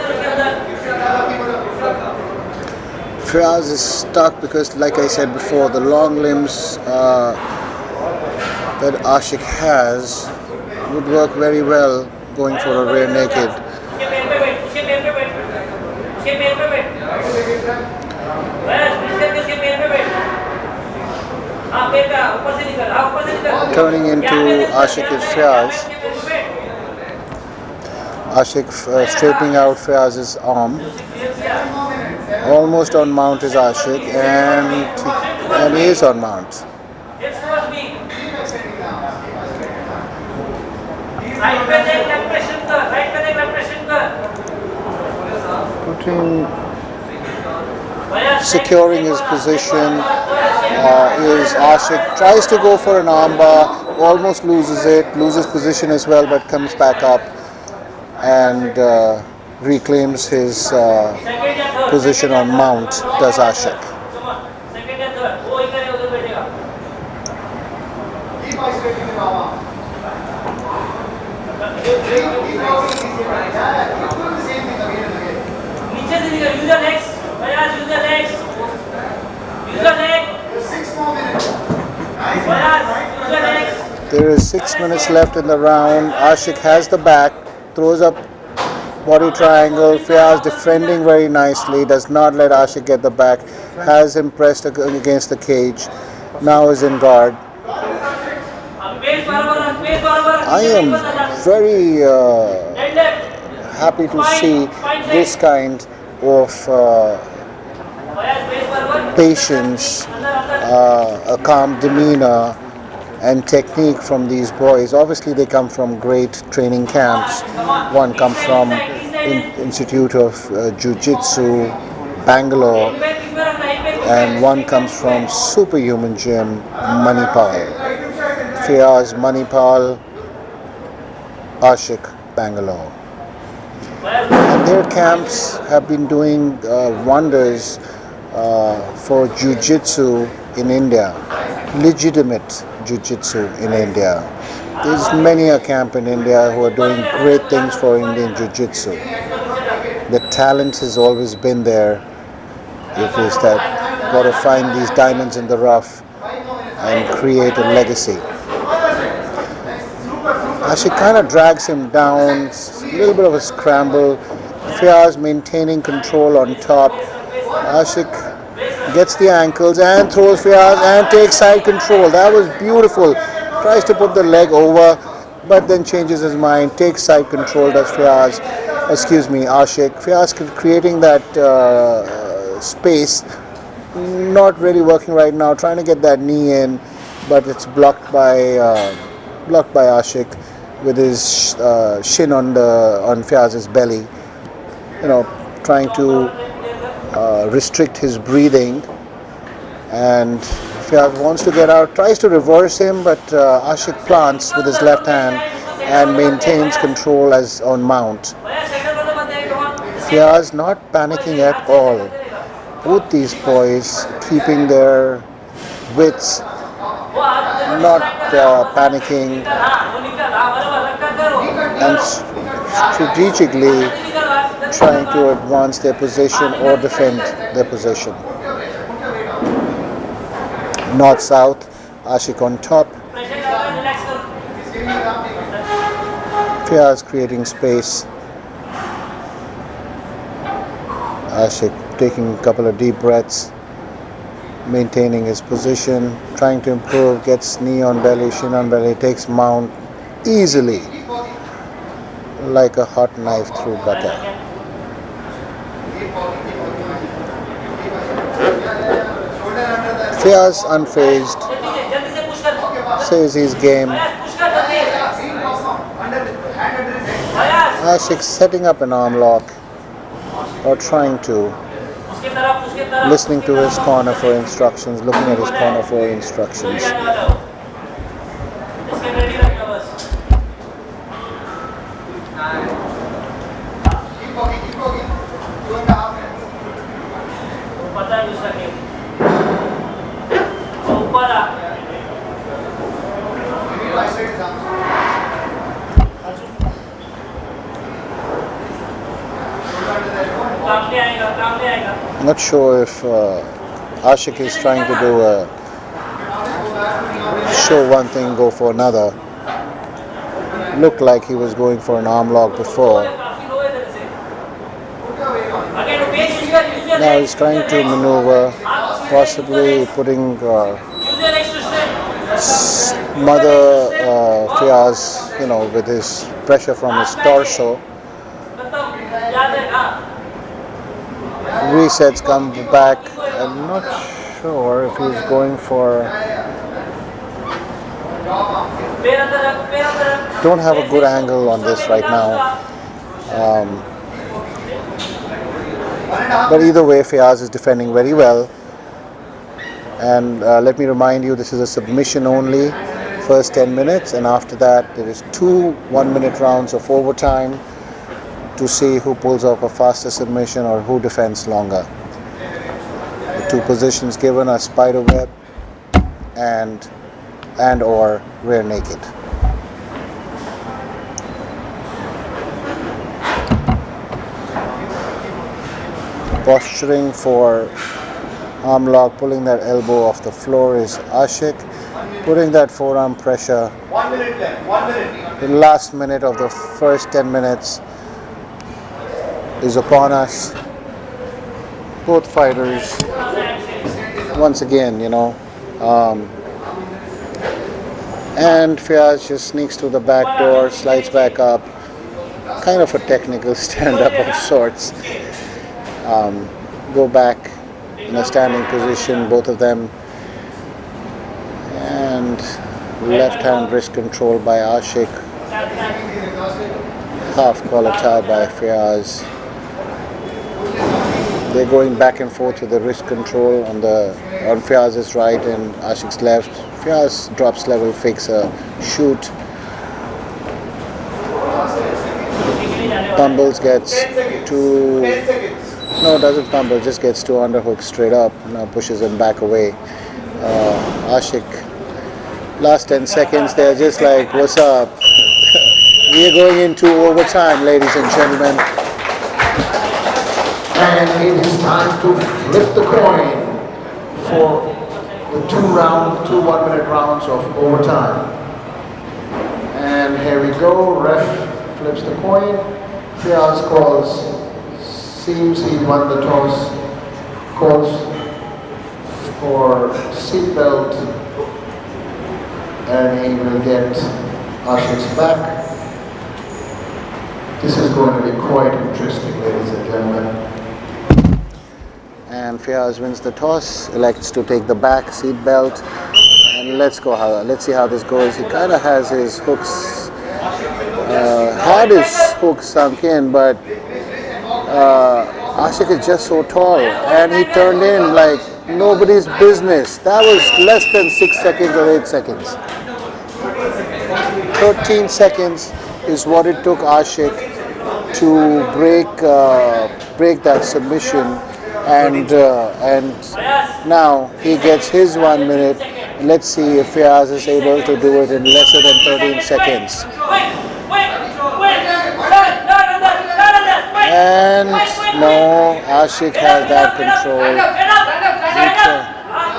Fayaz is stuck because, like I said before, the long limbs that Ashik has would work very well going for a rear naked. Turning into Ashik is Fayaz. Ashik straightening out Fayaz's arm. Almost on mount is Ashik, and he is on mount. Securing his position is Ashik. Tries to go for an armbar, almost loses position as well, but comes back up and reclaims his position on mount, does Ashik. There is 6 minutes left in the round. Ashik has the back, throws up body triangle. Fayaz defending very nicely, does not let Ashik get the back, has him pressed against the cage, now is in guard. I am very happy to see this kind of patience, a calm demeanor and technique from these boys. Obviously they come from great training camps. One comes from Institute of Jiu-Jitsu, Bangalore, and one comes from Superhuman Gym, Manipal. Fayaz, Manipal, Ashik, Bangalore. And their camps have been doing wonders for Jiu-Jitsu in India, legitimate Jiu-Jitsu in India. There's many a camp in India who are doing great things for Indian Jiu-Jitsu. The talent has always been there. It is that got to find these diamonds in the rough and create a legacy. Ashik kind of drags him down, a little bit of a scramble. Fayaz maintaining control on top. Ashik gets the ankles and throws Fayaz and takes side control. That was beautiful. Tries to put the leg over, but then changes his mind. Takes side control, does Ashik. Fayaz Creating that space. Not really working right now. Trying to get that knee in, but it's blocked by Ashik with his shin on Fayaz's belly. Trying to restrict his breathing, and Fayaz wants to get out, tries to reverse him, but Ashik plants with his left hand and maintains control as on mount. Fayaz not panicking at all. Both these boys keeping their wits, not panicking, and strategically trying to advance their position or defend their position. North-south, Ashik on top. Fayaz creating space. Ashik taking a couple of deep breaths. maintaining his position, trying to improve, gets knee on belly, shin on belly, takes mount easily, like a hot knife through butter. Fiaz unfazed, says he's game. Ashik setting up an arm lock, or trying to, listening to his corner for instructions, looking at his corner for instructions. Not sure if Ashik is trying to do a show one thing, go for another. Looked like he was going for an arm lock before. Now he's trying to maneuver, possibly putting smother Fiaz, with his pressure from his torso. Resets, come back. I'm not sure if he's going for. Don't have a good angle on this right now. But either way, Fiaz is defending very well. And let me remind you, this is a submission only, first 10 minutes, and after that there is 2 1-minute rounds of overtime to see who pulls off a faster submission or who defends longer. The 2 positions given are spider web and or rear naked. Posturing for arm lock, pulling that elbow off the floor is Ashik, putting that forearm pressure. 1 minute left, 1 minute. The last minute of the first 10 minutes is upon us. Both fighters, once again, and Fiaz just sneaks to the back door, slides back up, kind of a technical stand-up of sorts. Go back in a standing position, both of them, and left hand wrist control by Ashik, half collar tie by Fiaz. They're going back and forth with the wrist control on Fiaz's right and Ashik's left. Fiaz drops level, fakes a shoot. Tumbles, gets to. No, doesn't tumble, just gets to underhook straight up. Now pushes him back away. Ashik, last 10 seconds, they're just like, what's up? We're going into overtime, ladies and gentlemen. And it is time to flip the coin for the 2 1-minute rounds of overtime. And here we go, ref flips the coin. Fiaz calls, seems he won the toss, calls for seatbelt, and he will get Ashik's back. This is going to be quite interesting, ladies and gentlemen. And Fiaz wins the toss, elects to take the back seat belt, and let's see how this goes. He kind of has his hooks, had his hooks sunk in, but Ashik is just so tall, and he turned in like nobody's business. That was less than 6 seconds or 8 seconds. 13 seconds is what it took Ashik to break that submission. And now he gets his 1 minute. Let's see if Fiaz is able to do it in lesser than 13 seconds. And no, Ashik has that control.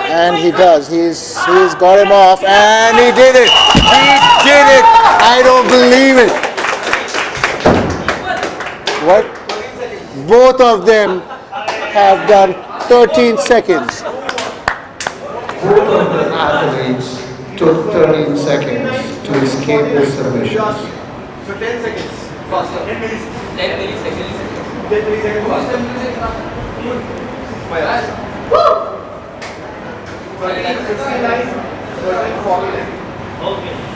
And he does. He's got him off, and he did it. He did it. I don't believe it. What? Both of them have done 13 seconds. both of the athletes took 13 seconds to escape the submissions. So 10 seconds. Faster. 10 milliseconds. 10 milliseconds. 10 milliseconds. Faster. 10 milliseconds. Woo! 13:59.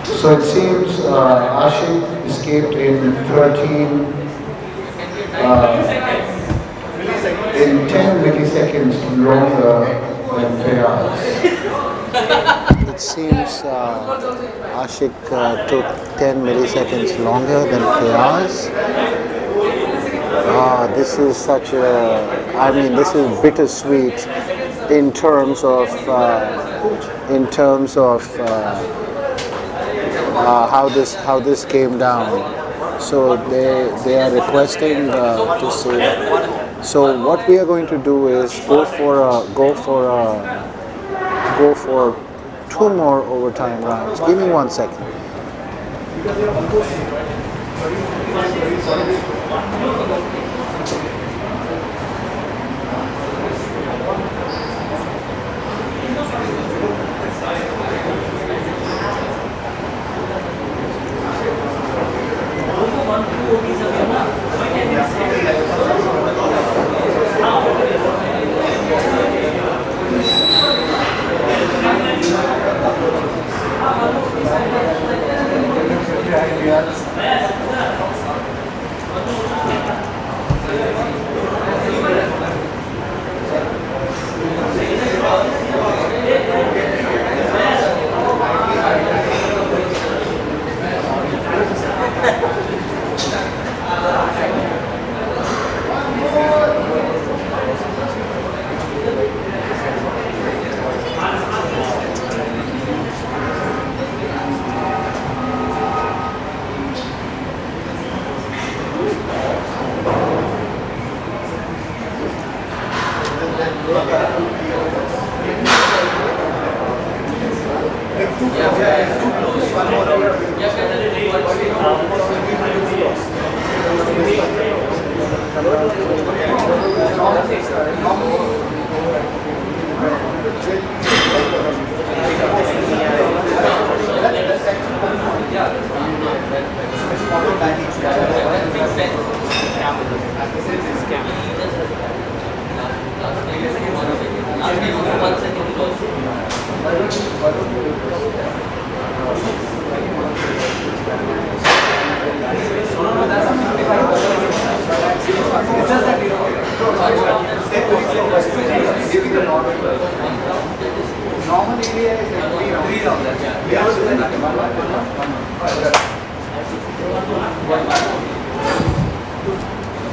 So it seems Ashik escaped in 13, in 10 milliseconds longer than Fayaz. It seems Ashik took 10 milliseconds longer than Fayaz. This is such a, I mean, this is bittersweet in terms of how this came down. So they are requesting to see. So what we are going to do is go for 2 more overtime rounds. Give me 1 second.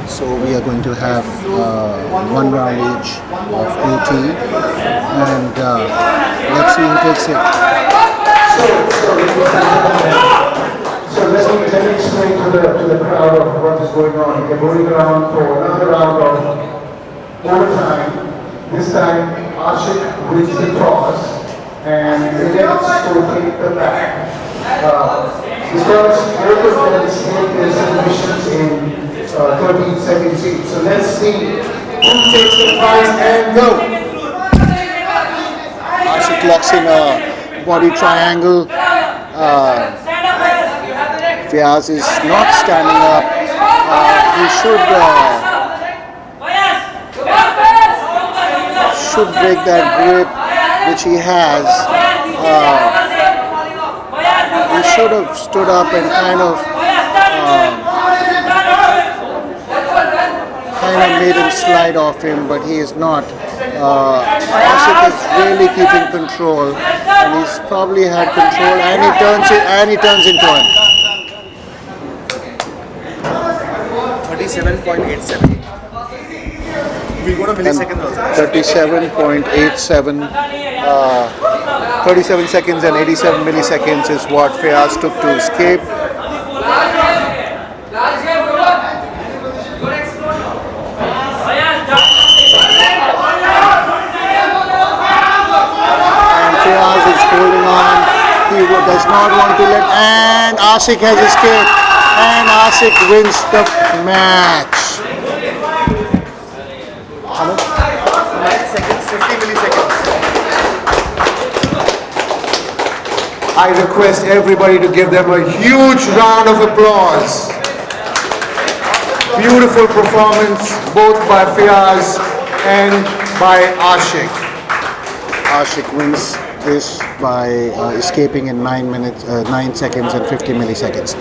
So we are going to have 1 round each of OT, and let's see who takes it. So let me explain to the crowd of what is going on. We're going around for another round of overtime. This time Ashik wins the toss and elects to take the back. Because both of them escaped their submissions in 13 seconds each. So let's see who takes the prize and go. Ashik locks in a body triangle. Fayaz is not standing up. He should break that grip which he has. He should have stood up and kind of made him slide off him, but he is not. Ashik is really keeping control, and he's probably had control, and he turns into him. 37.87. We got a millisecond also. 37.87. 37 seconds and 87 milliseconds is what Fayaz took to escape. And Fayaz is holding on. He does not want to let. And Ashik has escaped. And Ashik wins the match. How much? 9 seconds, 50 milliseconds. I request everybody to give them a huge round of applause. Beautiful performance both by Fiaz and by Ashik. Ashik wins this by escaping in 9 seconds and 50 milliseconds.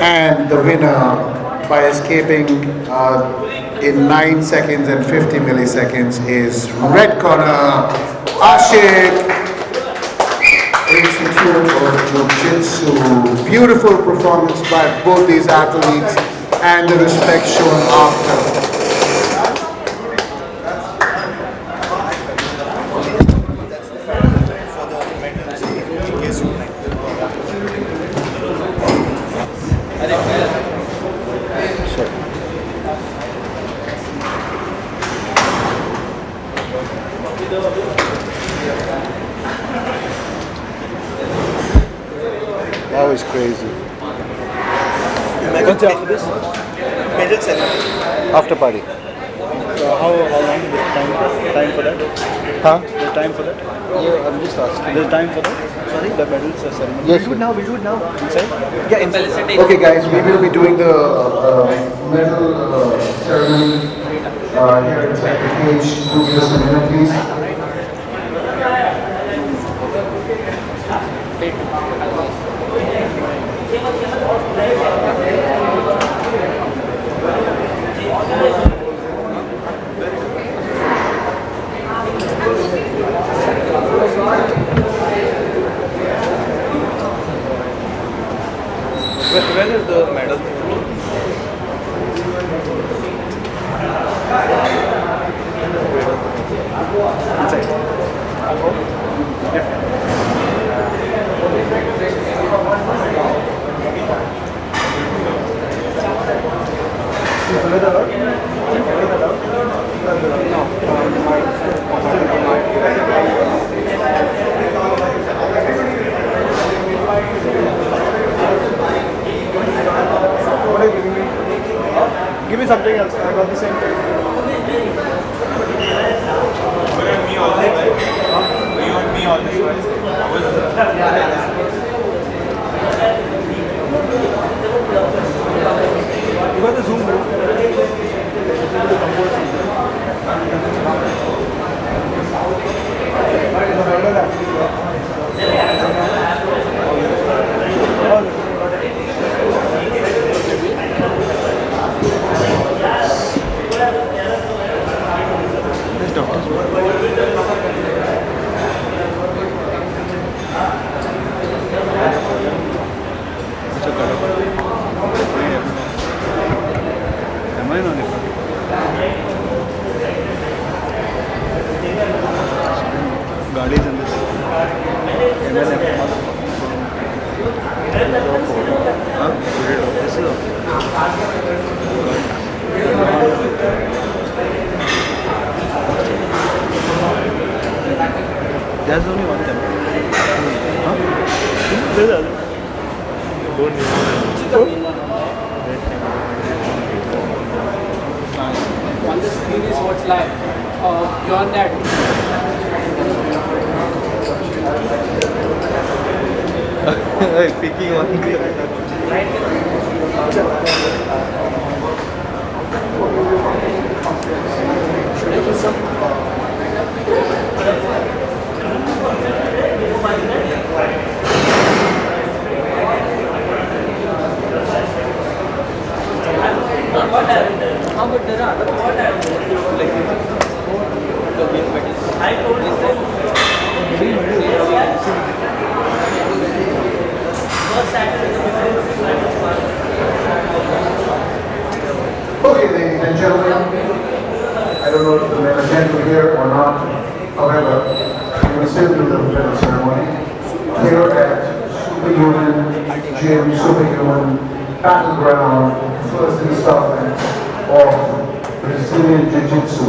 And the winner by escaping in 9 seconds and 50 milliseconds is red corner, Ashik. Institute of Jiu-Jitsu. Beautiful performance by both these athletes and the respect shown after. That was crazy. What's after this? Medal ceremony. After party. How long is the time for that? Huh? The time for that? Yeah, I'm just asking. There's time for that? Sorry? The medals ceremony. Yes. We'll do it now. Inside? Yeah, inside. Okay guys, we will be doing the medal ceremony here inside the cage. Do give us a minute please. When is the medal? Give me something else. I got the same thing. You got the zoom, गाड़ीज in this MLF huh? This is there's only one camera. Huh? There's other. On the screen is what's live. Beyond that, Picking one. Okay, ladies and gentlemen, I don't know if the men are here or not. However, we will still do the medal ceremony here at Superhuman Gym, Superhuman Battleground, first installment of Brazilian Jiu-Jitsu.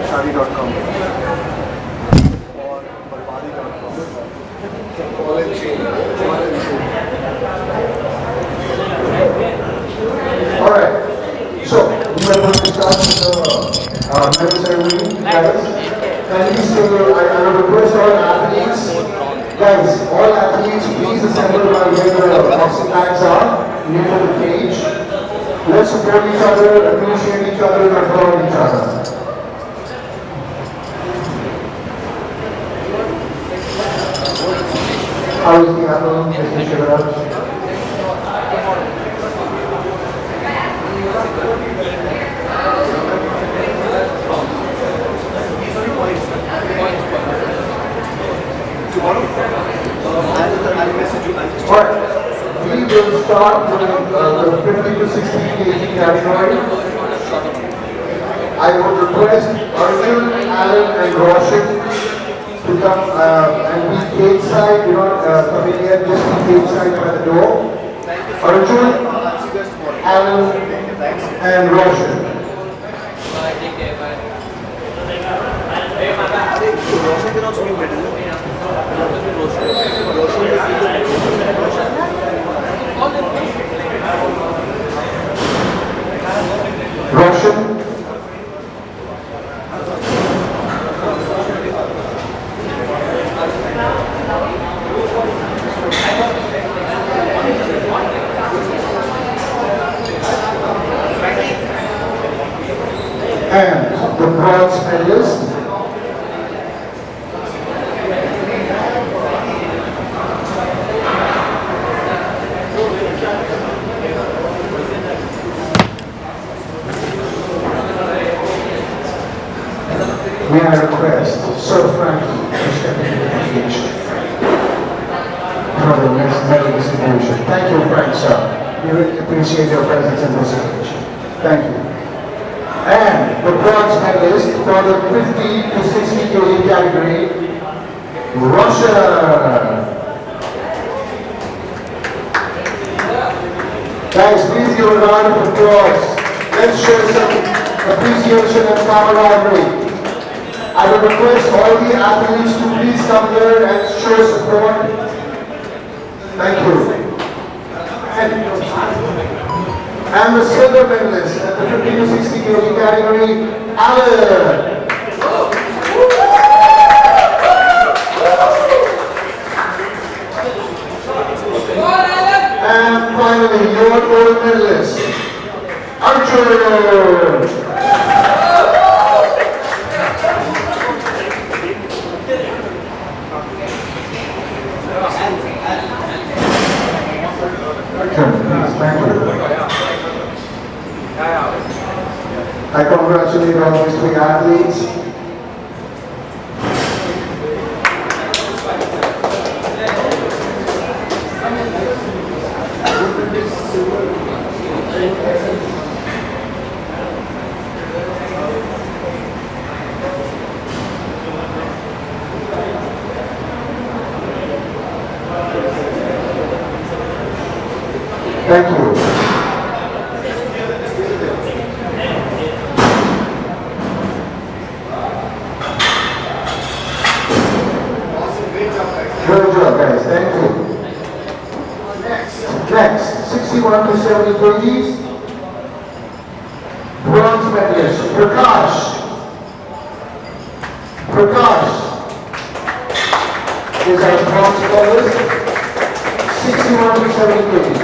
Shadi.com or Barbadi.com. Alright, so we are going to start the medal ceremony. Guys, kindly stay, I will request all athletes, guys, all athletes please assemble by where the boxing bags are, near to the cage. Let's support each other, appreciate each other, and applaud each other. How is the apple, Mr. Shivaraj? Alright, we will start with the 50 to 60 kg category. I would request Arjun, Alan and Roshan to come and be cage side, do not come in here, just be cage side by the door. Arjun, Alan and Roshan. Roshan can also be middle. Roshan. And the bronze medalist. May I request Sir Frankie to step into the cage for the next medal distribution. Thank you, Frank, sir. We really appreciate your presence in this occasion. Thank you. And the bronze medalist for the 50 to 60 kg category, Russia. Guys, please give a round of applause. Let's show some appreciation and camaraderie. I would request all the athletes to please come here and show support. Thank you. And the silver medalist at the 50 to 60 kg category, Alan. And finally, your gold medalist, Arjun. I congratulate all these three athletes. Thank you. Good job, guys. Thank you. Next, 61 to 70 kgs. Bronze medalist, Prakash. Prakash is our bronze medalist. 61 to 70 kgs.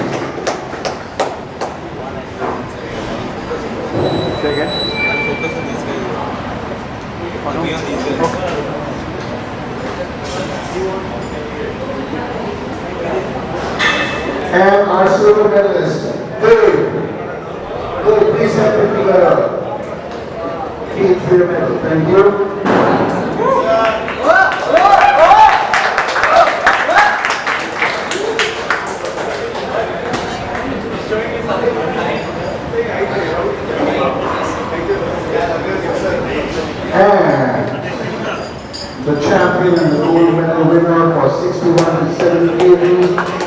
And our silver medalist, Dave. Dave, please help me to the cage for your medal. Thank you. And the champion and the gold medal winner for 61 to 70 kg,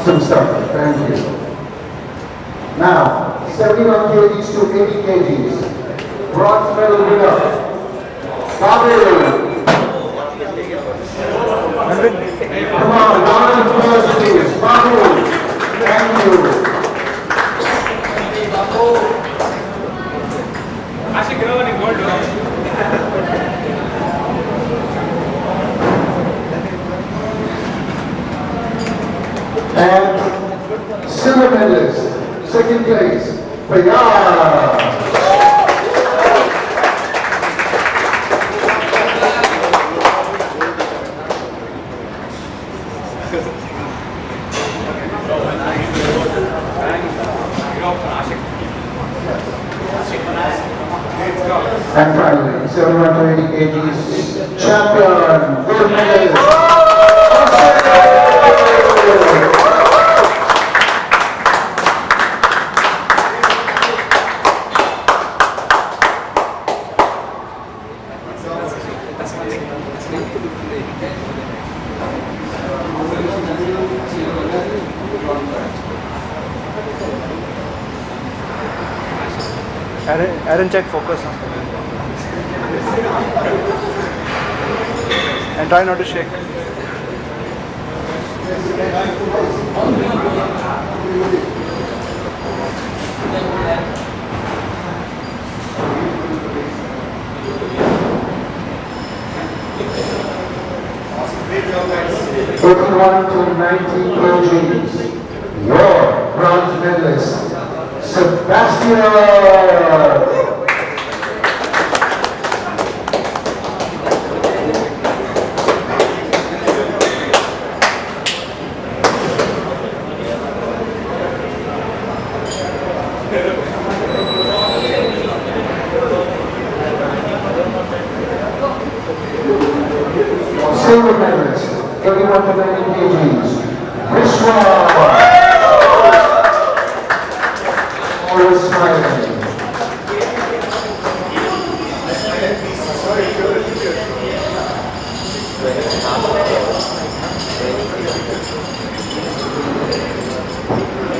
Some stuff. Thank you. Now, 71 kgs to 80 kgs. Bronze medal winner. Babu. Come on, round of applause please. Babu. Thank you. And silver medalist, second place, Payar. And finally, 71 to 80 kgs champion, gold medalist. Aaron, check focus. And try not to shake. One to 90 kgs. Your bronze medalist, Sebastian. Silver medalist, 31 to 90 kgs. Vishwa. Always smiling.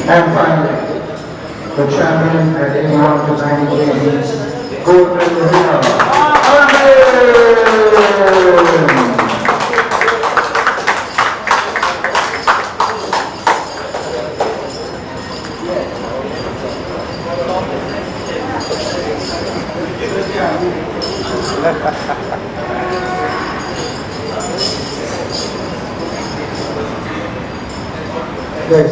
And finally, the champion at 81 to 90 kgs, gold medal winner, Arvind. Yes,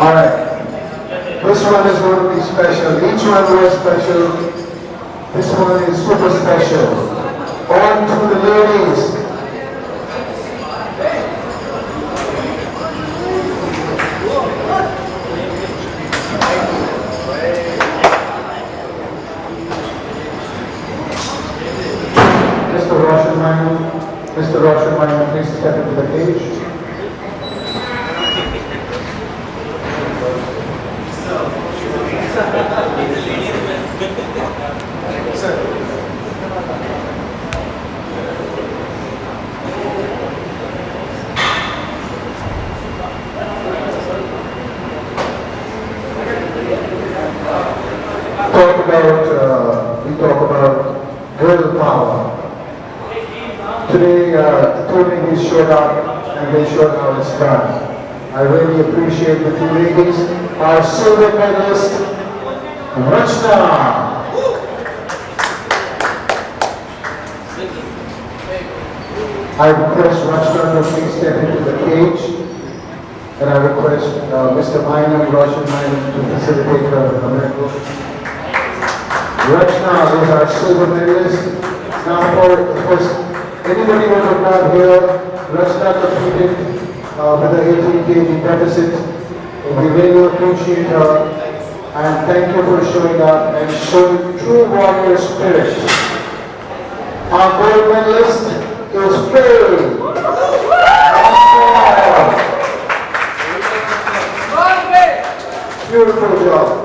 all right. This one is going to be special. Each one was special. This one is super special. On to the ladies. Mr. Roshan, please step into the cage. We talk about girl power. Today, the tournament is short out and they showed how it's done. I really appreciate the two ladies. Our silver medalist, Rachna. I request Rachna to please step into the cage. And I request Mr. Mainam, Roshan Mainam, to facilitate her medal. Rachna was our silver medalist. Now for anybody who was not here, Rachna competed with an 18 kg deficit. We really appreciate her And thank you for showing up and showing true warrior spirit. Our gold medalist is Faye. Beautiful job.